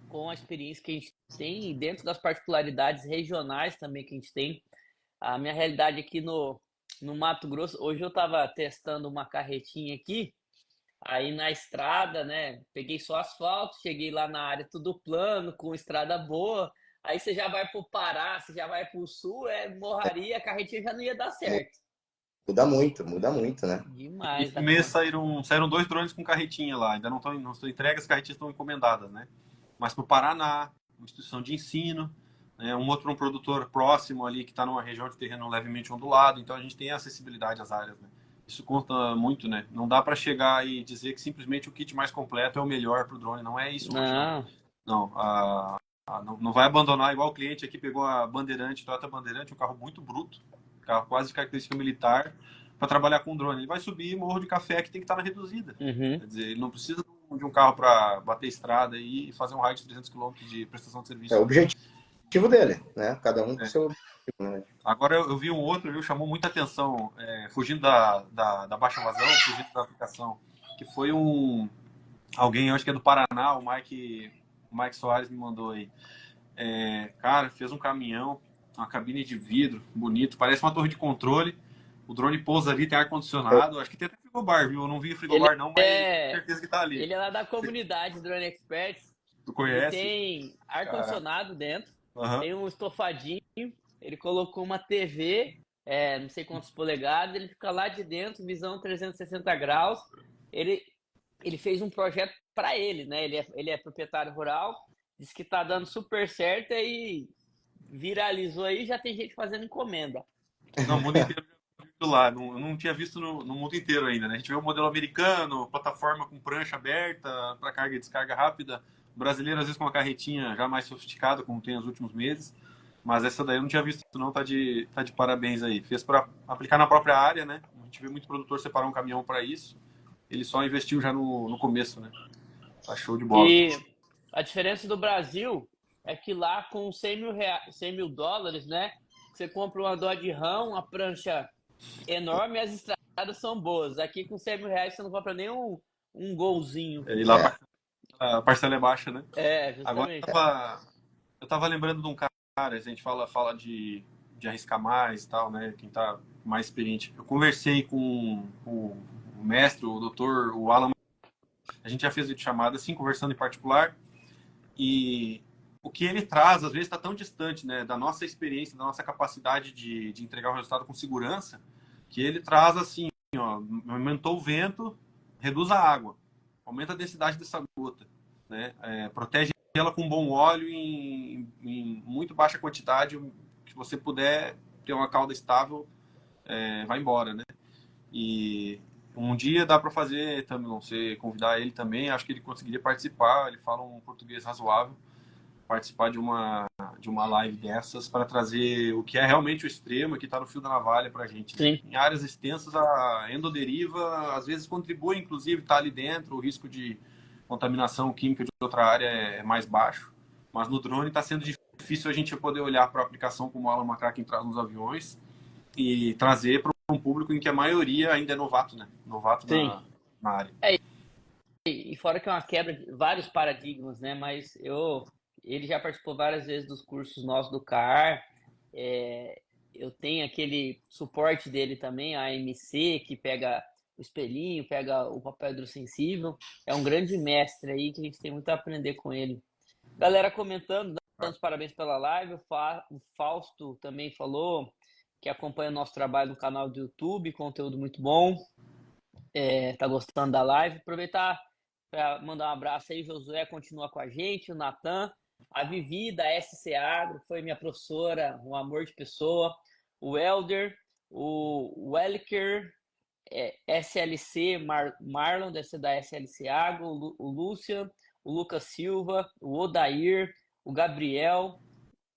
com a experiência que a gente tem e dentro das particularidades regionais também que a gente tem. A minha realidade aqui no Mato Grosso, hoje eu estava testando uma carretinha aqui, aí na estrada, né? Peguei só asfalto, cheguei lá na área tudo plano, com estrada boa. Aí você já vai para o Pará, você já vai para o sul, morraria, a carretinha já não ia dar certo. Muda muito, né? Demais Esse da mês conta. saíram 2 drones com carretinha lá. Ainda não estão entregues, as carretinhas estão encomendadas, né? Mas para o Paraná, uma instituição de ensino, né? Um outro um produtor próximo ali que está numa região de terreno levemente ondulado. Então a gente tem acessibilidade às áreas, né? Isso conta muito, né? Não dá para chegar e dizer que simplesmente o kit mais completo é o melhor para o drone. Não é isso hoje, não. Não. Não, não vai abandonar igual o cliente aqui pegou a Bandeirante, Toyota Bandeirante, um carro muito bruto, carro quase de característica militar, para trabalhar com drone. Ele vai subir Morro de Café que tem que estar na reduzida. Uhum. Quer dizer, ele não precisa de um carro para bater estrada e fazer um raio de 300 km de prestação de É o serviço. objetivo dele, né? Cada um com o É. seu objetivo, né? Agora eu vi um outro, viu, chamou muita atenção, fugindo da baixa vazão, fugindo da aplicação, que foi alguém, eu acho que é do Paraná, o Mike Soares me mandou aí. Cara, fez um caminhão, uma cabine de vidro, bonito, parece uma torre de controle. O drone pousa ali, tem ar-condicionado. Acho que tem até frigobar, viu? Eu não vi Ele frigobar, não, mas tenho é, certeza que tá ali. ele é lá da comunidade Drone Experts. Tu Ele conhece? tem Cara. ar-condicionado dentro, Aham. tem um estofadinho, ele colocou uma TV, não sei quantos polegadas, ele fica lá de dentro, visão 360 graus. Ele, ele fez um projeto para ele, né? Ele é proprietário rural, disse que tá dando super certo e viralizou aí, já tem gente fazendo encomenda. Não, o mundo inteiro já viu lá. Não, eu não tinha visto no mundo inteiro ainda, né? A gente vê o modelo americano, plataforma com prancha aberta para carga e descarga rápida. O brasileiro, às vezes, com uma carretinha já mais sofisticada, como tem nos últimos meses. Mas essa daí eu não tinha visto, não. Tá de parabéns aí. Fez para aplicar na própria área, né? A gente vê muito produtor separar um caminhão para isso. Ele só investiu já no começo, né? Tá show de bola. E a diferença do Brasil é que lá com 100 mil, 100 mil dólares, né? Você compra uma Dodge Ram, uma prancha enorme e as estradas são boas. Aqui com 100 mil reais você não compra nem um golzinho. E lá É, a parcela é baixa, né? Agora Justamente. eu tava lembrando de um cara, a gente fala de arriscar mais e tal, né? Quem tá mais experiente. Eu conversei com o mestre, o doutor, o Alan. A gente já fez videochamada, assim, conversando em particular. E o que ele traz, às vezes, está tão distante, né, da nossa experiência, da nossa capacidade de entregar um resultado com segurança, que ele traz assim, ó, aumentou o vento, reduz a água, aumenta a densidade dessa gota, né, protege ela com bom óleo em muito baixa quantidade, que você puder ter uma cauda estável, vai embora, né? E um dia dá para fazer, também, você convidar ele também, acho que ele conseguiria participar, ele fala um português razoável, participar de uma live dessas para trazer o que é realmente o extremo, que está no fio da navalha para a gente. Né? Sim. Em áreas extensas, a endoderiva às vezes contribui, inclusive está ali dentro, o risco de contaminação química de outra área é mais baixo, mas no drone está sendo difícil a gente poder olhar para a aplicação como a Alan McCracken traz nos aviões e trazer para um público em que a maioria ainda é novato, né? Novato Sim. na área. E fora que é uma quebra de vários paradigmas, né? Mas ele já participou várias vezes dos cursos nossos do CAR. Eu tenho aquele suporte dele também, a AMC, que pega o espelhinho, pega o papel hidrossensível. É um grande mestre aí que a gente tem muito a aprender com ele. Galera comentando, dando os parabéns pela live. O Fausto também falou que acompanha o nosso trabalho no canal do YouTube, conteúdo muito bom. Tá gostando da live? Aproveitar para mandar um abraço aí, Josué continua com a gente, o Natan, a Vivi da SC Agro, foi minha professora, um amor de pessoa, o Elder, o Welker, SLC, Marlon, deve ser da SLC Agro, o Lucian, o Lucas Silva, o Odair, o Gabriel,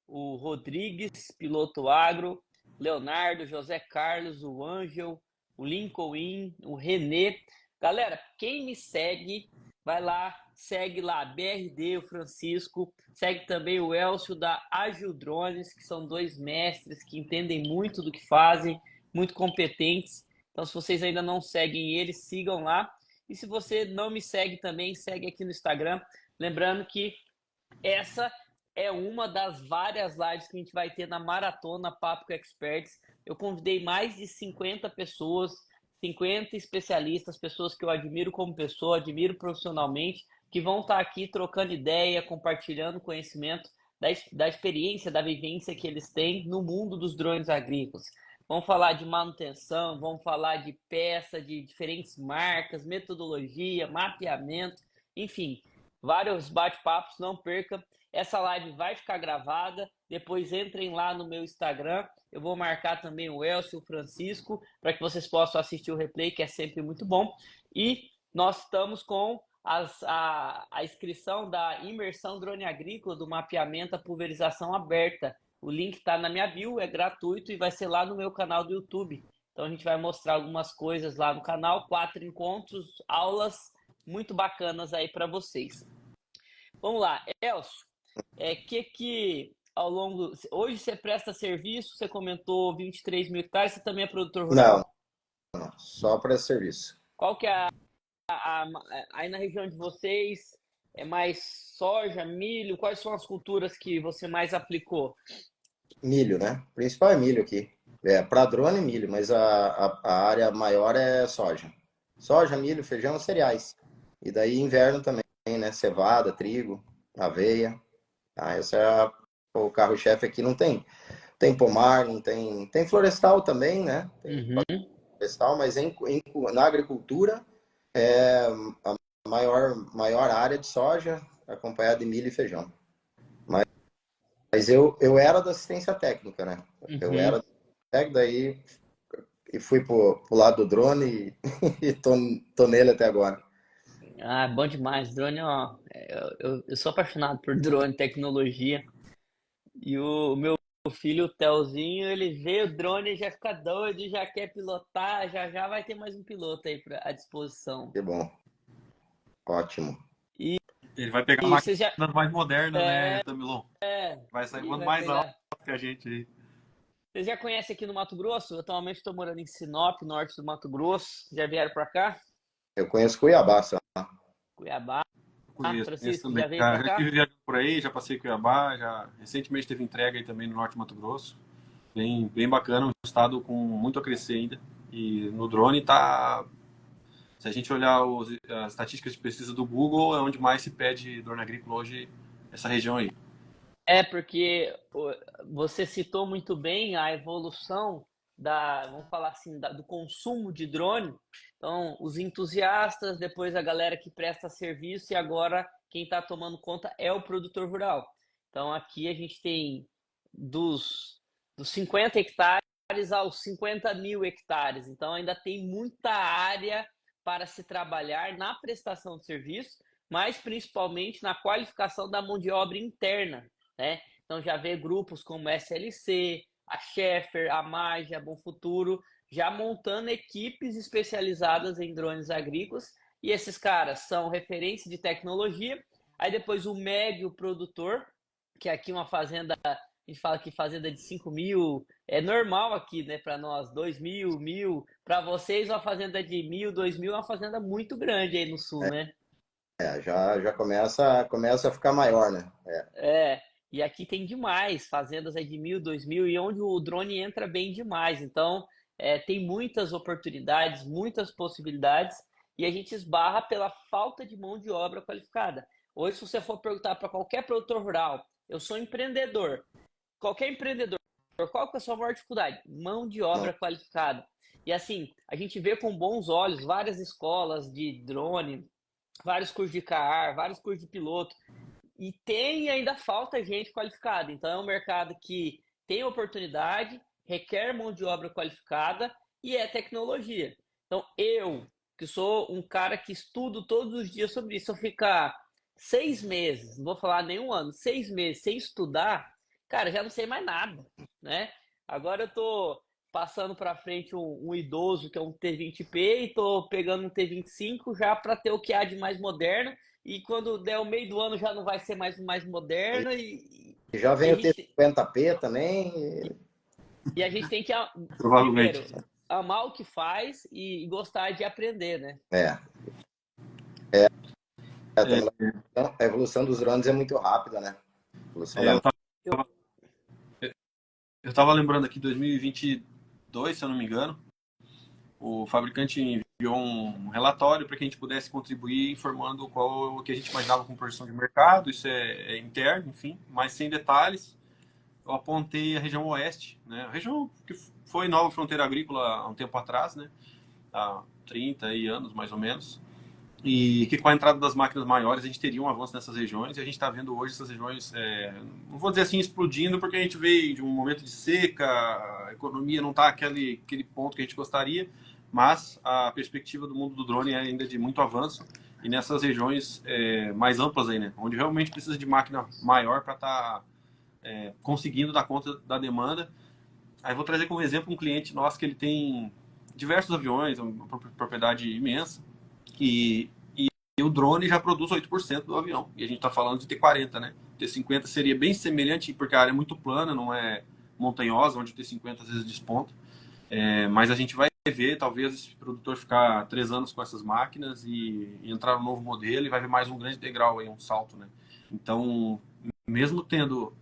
o Rodrigues, piloto agro, Leonardo, José Carlos, o Ângel, o Lincoln, o Renê. Galera, quem me segue, vai lá, segue lá, BRD, o Francisco, segue também o Elcio da Agil Drones, que são 2 mestres que entendem muito do que fazem, muito competentes. Então, se vocês ainda não seguem eles, sigam lá. E se você não me segue também, segue aqui no Instagram. Lembrando que essa é uma das várias lives que a gente vai ter na Maratona Papo com Experts. Eu convidei mais de 50 pessoas, 50 especialistas, pessoas que eu admiro como pessoa, admiro profissionalmente, que vão estar aqui trocando ideia, compartilhando conhecimento da experiência, da vivência que eles têm no mundo dos drones agrícolas. Vamos falar de manutenção, vamos falar de peça, de diferentes marcas, metodologia, mapeamento, enfim, vários bate-papos, não perca. Essa live vai ficar gravada, depois entrem lá no meu Instagram, eu vou marcar também o Elcio e o Francisco, para que vocês possam assistir o replay, que é sempre muito bom. E nós estamos com a inscrição da imersão drone agrícola, do mapeamento, a pulverização aberta. O link está na minha bio, é gratuito e vai ser lá no meu canal do YouTube. Então a gente vai mostrar algumas coisas lá no canal, 4 encontros, aulas muito bacanas aí para vocês. Vamos lá, Elcio, que ao longo... Hoje você presta serviço, você comentou 23 mil hectares, você também é produtor rural? Não, só para serviço. Qual que é aí na região de vocês, é mais soja, milho? Quais são as culturas que você mais aplicou? Milho, né? O principal é milho aqui. Para drone, milho, mas a área maior é soja. Soja, milho, feijão, cereais. E daí inverno também, né? Cevada, trigo, aveia. Esse é o carro-chefe aqui. Não tem, tem pomar, não tem. Tem florestal também, né? Tem florestal, mas na agricultura é a maior área de soja, acompanhada de milho e feijão. Mas eu era da assistência técnica, né? Eu era técnico, daí e fui pro lado do drone e tô nele até agora. Ah, bom demais. Drone, ó, eu sou apaixonado por drone, tecnologia. E o meu filho, o Telzinho, ele vê o drone e já fica doido, já quer pilotar, já já vai ter mais um piloto aí à disposição. Que bom. Ótimo. Ele vai pegar E uma você já... máquina mais moderna, né, Tamilon? Vai sair voando mais pegar... alto que a gente aí. Você já conhece aqui no Mato Grosso? Eu atualmente estou morando em Sinop, norte do Mato Grosso. Já vieram para cá? Eu conheço Cuiabá só. Cuiabá. Conheço Francisco, também. já veio para Já cá? estive viajando por aí, já passei Cuiabá, já recentemente teve entrega aí também no norte do Mato Grosso. Bem bacana, um estado com muito a crescer ainda. E no drone tá. Se a gente olhar as estatísticas de pesquisa do Google, é onde mais se pede drone agrícola hoje, essa região aí. Porque você citou muito bem a evolução vamos falar assim, do consumo de drone. Então, os entusiastas, depois a galera que presta serviço e agora quem está tomando conta é o produtor rural. Então, aqui a gente tem dos 50 hectares aos 50 mil hectares. Então, ainda tem muita área para se trabalhar na prestação de serviço, mas principalmente na qualificação da mão de obra interna, né? Então já vê grupos como SLC, a Schaeffer, a Magia, a Bom Futuro, já montando equipes especializadas em drones agrícolas, e esses caras são referência de tecnologia. Aí depois o médio produtor, que aqui uma fazenda, a gente fala que fazenda de 5 mil é normal aqui, né, para nós, 2 mil, 1.000, para vocês uma fazenda de 1.000, 2.000 é uma fazenda muito grande aí no sul, né? Já começa a ficar maior, né? E aqui tem demais, fazendas aí de 1.000, 2.000, e onde o drone entra bem demais. Então, tem muitas oportunidades, muitas possibilidades, e a gente esbarra pela falta de mão de obra qualificada. Hoje, se você for perguntar para qualquer produtor rural, eu sou empreendedor. Qualquer empreendedor qual que é a sua maior dificuldade? Mão de obra qualificada. E assim, a gente vê com bons olhos várias escolas de drone, vários cursos de CAR, vários cursos de piloto, e tem ainda falta gente qualificada. Então é um mercado que tem oportunidade, requer mão de obra qualificada e é tecnologia. Então eu, que sou um cara que estudo todos os dias sobre isso, se eu ficar 6 meses, não vou falar nenhum ano, 6 meses sem estudar, cara, já não sei mais nada, né? Agora eu tô passando para frente um idoso que é um T20P e tô pegando um T25 já para ter o que há de mais moderno, e quando der o meio do ano já não vai ser mais moderno Já e vem a o gente, T50P também. e a gente tem que, Provavelmente. primeiro, amar o que faz e gostar de aprender, né? É. A evolução dos drones é muito rápida, né? A evolução Eu da... Eu, estava lembrando aqui, 2022, se eu não me engano, o fabricante enviou um relatório para que a gente pudesse contribuir informando qual o que a gente imaginava com projeção de mercado, isso é interno, enfim, mas sem detalhes. Eu apontei a região oeste, né? A região que foi nova fronteira agrícola há um tempo atrás, né? Há 30 anos, mais ou menos. E que com a entrada das máquinas maiores a gente teria um avanço nessas regiões, e a gente está vendo hoje essas regiões, não vou dizer assim explodindo, porque a gente veio de um momento de seca, a economia não está aquele ponto que a gente gostaria, mas a perspectiva do mundo do drone é ainda de muito avanço, e nessas regiões mais amplas aí, né, onde realmente precisa de máquina maior para estar conseguindo dar conta da demanda. Aí vou trazer como exemplo um cliente nosso que ele tem diversos aviões, uma propriedade imensa, e o drone já produz 8% do avião. E a gente está falando de T40, né? T50 seria bem semelhante, porque a área é muito plana, não é montanhosa, onde o T50 às vezes desponta. Mas a gente vai ver, talvez, esse produtor ficar 3 anos com essas máquinas e entrar no novo modelo e vai ver mais um grande degrau, aí, um salto, né? Então, mesmo tendo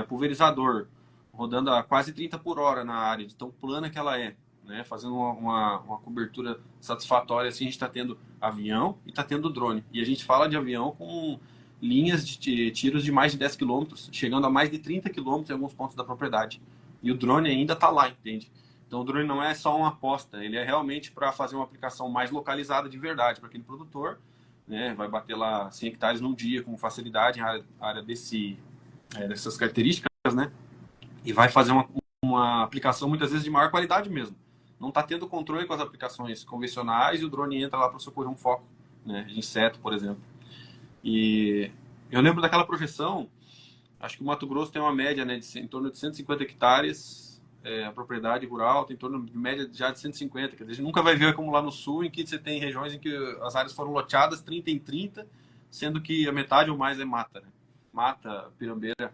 pulverizador rodando a quase 30 por hora na área, de tão plana que ela é, né, fazendo uma cobertura satisfatória, assim, a gente está tendo avião e está tendo drone. E a gente fala de avião com linhas de tiros de mais de 10 quilômetros, chegando a mais de 30 quilômetros em alguns pontos da propriedade. E o drone ainda está lá, entende? Então o drone não é só uma aposta, ele é realmente para fazer uma aplicação mais localizada de verdade para aquele produtor, né, vai bater lá 100 hectares num dia com facilidade, a área dessas características, né? E vai fazer uma aplicação muitas vezes de maior qualidade mesmo. Não está tendo controle com as aplicações convencionais e o drone entra lá para socorrer um foco, né, de inseto, por exemplo. E eu lembro daquela projeção, acho que o Mato Grosso tem uma média, né, em torno de 150 hectares, a propriedade rural tem em torno de média já de 150. Quer dizer, a gente nunca vai ver como lá no sul, em que você tem regiões em que as áreas foram loteadas 30 em 30, sendo que a metade ou mais é mata, né? Mata, pirambeira.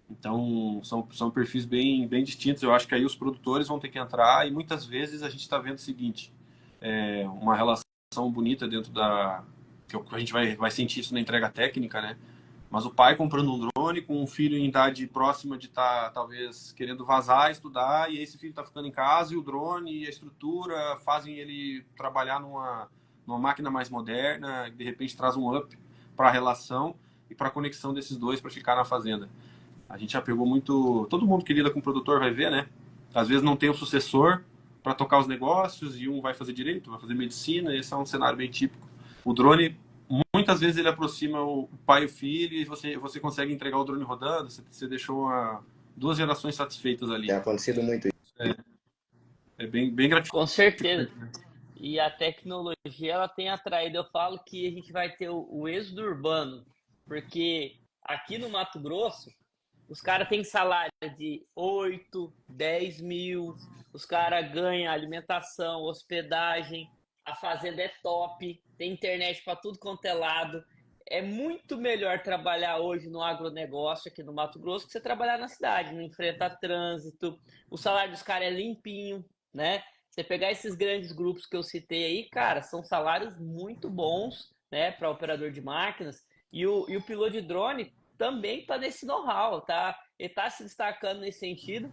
Então, são perfis bem distintos. Eu acho que aí os produtores vão ter que entrar, e muitas vezes a gente está vendo o seguinte, uma relação bonita dentro da... que a gente vai sentir isso na entrega técnica, né? Mas o pai comprando um drone com um filho em idade próxima de estar, talvez, querendo vazar, estudar, e esse filho está ficando em casa, e o drone e a estrutura fazem ele trabalhar numa máquina mais moderna, que de repente traz um up para a relação e para a conexão desses dois para ficar na fazenda. A gente já pegou muito... Todo mundo que lida com o produtor vai ver, né? Às vezes não tem o sucessor para tocar os negócios, e um vai fazer direito, vai fazer medicina, esse é um cenário bem típico. O drone, muitas vezes ele aproxima o pai e o filho, e você consegue entregar o drone rodando, você deixou 2 gerações satisfeitas ali. Tem acontecido muito isso. É bem gratificante. com certeza. E a tecnologia, ela tem atraído. Eu falo que a gente vai ter o êxodo urbano, porque aqui no Mato Grosso, os caras têm salário de 8, 10 mil, os caras ganham alimentação, hospedagem, a fazenda é top, tem internet para tudo quanto é lado. É muito melhor trabalhar hoje no agronegócio aqui no Mato Grosso que você trabalhar na cidade, não enfrenta trânsito, o salário dos caras é limpinho, né? Você pegar esses grandes grupos que eu citei aí, cara, são salários muito bons, né, para operador de máquinas. E o piloto de drone também está nesse know-how, tá? Ele está se destacando nesse sentido,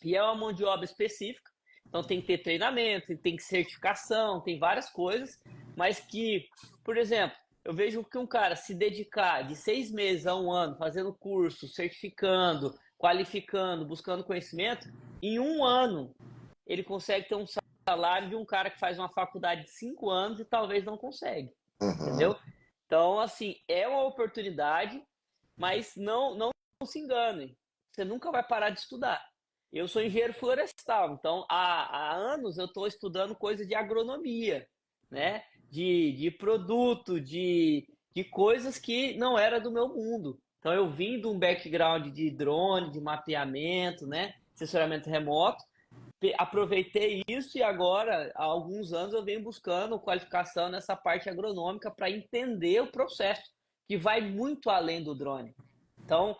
e é uma mão de obra específica, então tem que ter treinamento, tem que certificação, tem várias coisas, mas que, por exemplo, eu vejo que um cara se dedicar de 6 meses a um ano fazendo curso, certificando, qualificando, buscando conhecimento, em 1 ano ele consegue ter um salário de um cara que faz uma faculdade de 5 anos e talvez não consegue, Uhum. entendeu? Então, assim, é uma oportunidade, mas não se engane, você nunca vai parar de estudar. Eu sou engenheiro florestal, então há anos eu estou estudando coisa de agronomia, né? De produto, de coisas que não era do meu mundo. Então eu vim de um background de drone, de mapeamento, né? Assessoramento remoto, aproveitei isso e agora, há alguns anos, eu venho buscando qualificação nessa parte agronômica para entender o processo, que vai muito além do drone. Então,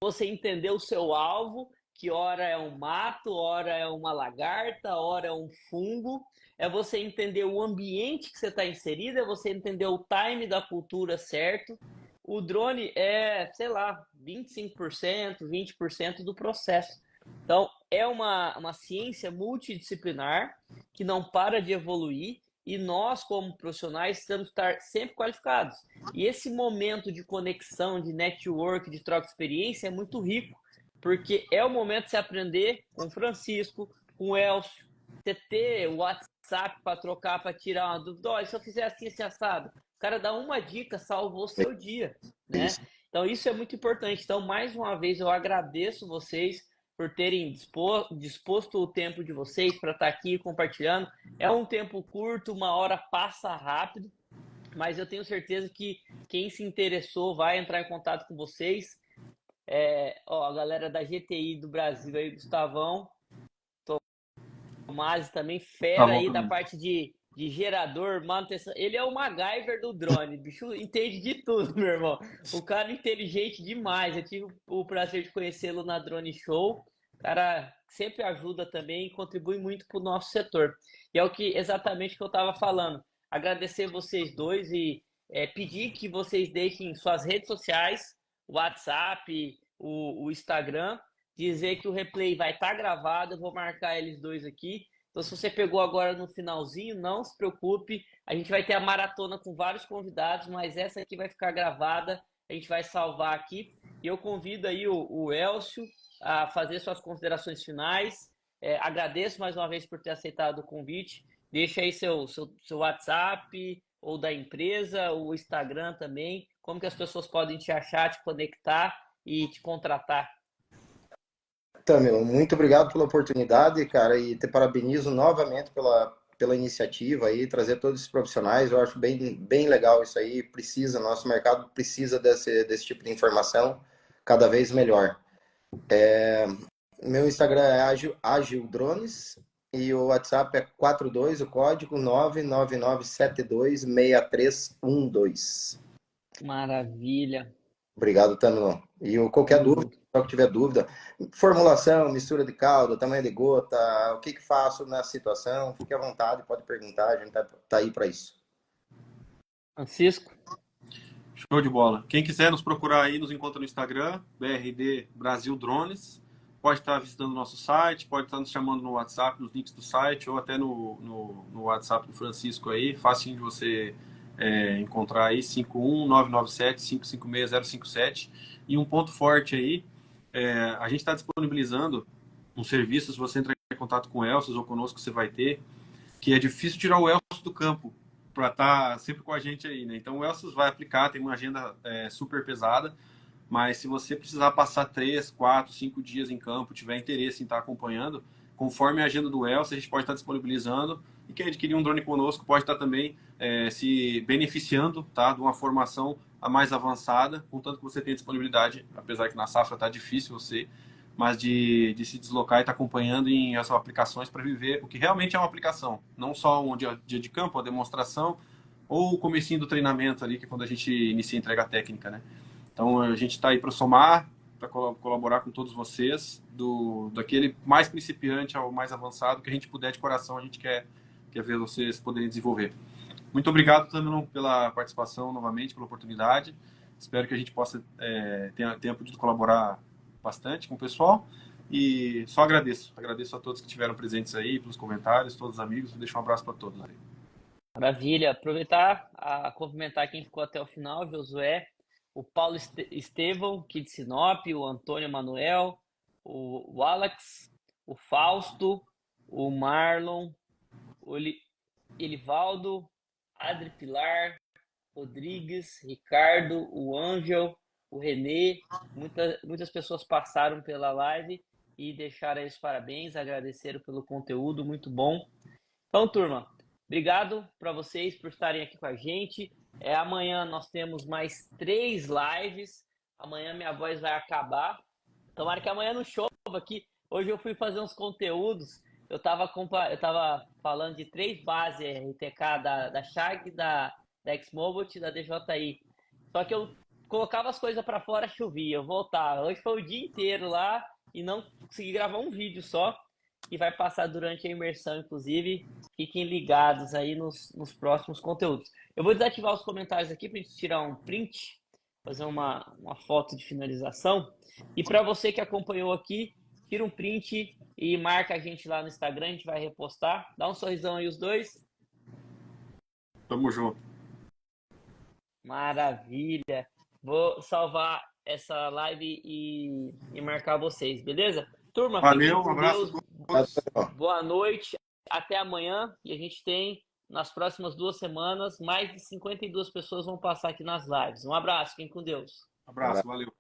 você entender o seu alvo, que ora é um mato, ora é uma lagarta, ora é um fungo, é você entender o ambiente que você está inserido, é você entender o time da cultura certo. O drone é, sei lá, 25%, 20% do processo. Então, é uma ciência multidisciplinar que não para de evoluir e nós, como profissionais, temos que estar sempre qualificados. E esse momento de conexão, de network, de troca de experiência é muito rico, porque é o momento de você aprender com o Francisco, com o Elcio, você ter o WhatsApp para trocar, para tirar uma dúvida. Olha, se eu fizer assim, esse assado, o cara dá uma dica, salvou o seu dia, né? Isso. Então, isso é muito importante. Então, mais uma vez, eu agradeço vocês por terem disposto o tempo de vocês para estar aqui compartilhando. É um tempo curto, 1 hora passa rápido, mas eu tenho certeza que quem se interessou vai entrar em contato com vocês. A galera da GTI do Brasil aí, Gustavão, Tomás também, Tá fera bom aí da também. parte de gerador, manutenção. Ele é o MacGyver do drone, bicho entende de tudo, meu irmão. O cara é inteligente demais. Eu tive o prazer de conhecê-lo na Drone Show. O cara sempre ajuda também e contribui muito para o nosso setor. E é o que exatamente que eu estava falando. Agradecer vocês dois e pedir que vocês deixem suas redes sociais, o WhatsApp, o Instagram, dizer que o replay vai estar gravado. Eu vou marcar eles dois aqui. Então, se você pegou agora no finalzinho, não se preocupe. A gente vai ter a maratona com vários convidados, mas essa aqui vai ficar gravada. A gente vai salvar aqui. E eu convido aí o Elcio a fazer suas considerações finais. Agradeço mais uma vez por ter aceitado o convite. Deixa aí seu WhatsApp ou da empresa, o Instagram também. Como que as pessoas podem te achar, te conectar e te contratar? Tamil, muito obrigado pela oportunidade, cara, e te parabenizo novamente pela iniciativa aí, trazer todos esses profissionais. Eu acho bem legal isso aí. Precisa, nosso mercado precisa desse tipo de informação cada vez melhor. Meu Instagram é Agil Drones e o WhatsApp é 42, o código 999726312. Maravilha. Obrigado, Tamilon. E qualquer Tamo dúvida, junto. só que tiver dúvida, formulação, mistura de caldo, tamanho de gota, o que faço na situação, fique à vontade, pode perguntar, a gente tá aí para isso. Francisco? Show de bola. Quem quiser nos procurar aí, nos encontra no Instagram, BRD Brasil Drones. Pode estar visitando o nosso site, pode estar nos chamando no WhatsApp, nos links do site, ou até no WhatsApp do Francisco aí. Facinho de você encontrar aí, 51997-556-057. E um ponto forte aí, a gente está disponibilizando um serviço, se você entrar em contato com o Elcio ou conosco, você vai ter, que é difícil tirar o Elcio do campo para estar sempre com a gente aí, né? Então o Elcio vai aplicar, tem uma agenda super pesada, mas se você precisar passar 3, 4, 5 dias em campo, tiver interesse em estar acompanhando, conforme a agenda do Elcio, a gente pode estar disponibilizando, e quem adquirir um drone conosco pode estar também se beneficiando, tá, de uma formação a mais avançada, contanto que você tenha disponibilidade, apesar que na safra está difícil você, mas de se deslocar e estar acompanhando em essas aplicações para viver o que realmente é uma aplicação, não só um dia de campo, a demonstração, ou o comecinho do treinamento ali, que é quando a gente inicia a entrega técnica, né? Então a gente está aí para somar, para colaborar com todos vocês, daquele mais principiante ao mais avançado, que a gente puder de coração, a gente quer ver vocês poderem desenvolver. Muito obrigado, Tamilon, pela participação novamente, pela oportunidade. Espero que a gente possa ter tempo de colaborar bastante com o pessoal. E só agradeço. Agradeço a todos que estiveram presentes aí, pelos comentários, todos os amigos. Deixo um abraço para todos aí. Maravilha. Aproveitar a cumprimentar quem ficou até o final, Josué. o Paulo Estevão, aqui de Sinop, o Antônio Manuel, o Alex, o Fausto, o Marlon, o Elivaldo, Adri Pilar, Rodrigues, Ricardo, o Ângel, o Renê. Muitas pessoas passaram pela live e deixaram aí os parabéns, agradeceram pelo conteúdo, muito bom. Então, turma, obrigado para vocês por estarem aqui com a gente. Amanhã nós temos mais 3 lives. Amanhã minha voz vai acabar. Tomara que amanhã não chova aqui. Hoje eu fui fazer uns conteúdos. Eu tava falando de 3 bases RTK da Shag, da Xmobot e da DJI. Só que eu colocava as coisas para fora, chovia. Eu voltava. Hoje foi o dia inteiro lá e não consegui gravar um vídeo só. Que vai passar durante a imersão, inclusive. Fiquem ligados aí nos próximos conteúdos. Eu vou desativar os comentários aqui para a gente tirar um print, fazer uma foto de finalização. E para você que acompanhou aqui, tira um print e marca a gente lá no Instagram, a gente vai repostar. Dá um sorrisão aí os dois. Tamo junto. Maravilha. Vou salvar essa live e marcar vocês, beleza? Turma, Valeu, fiquem com um abraço Deus. a todos. Boa noite. Até amanhã. E a gente tem, nas próximas 2 semanas, mais de 52 pessoas vão passar aqui nas lives. Um abraço. Fiquem com Deus. Abraço, valeu.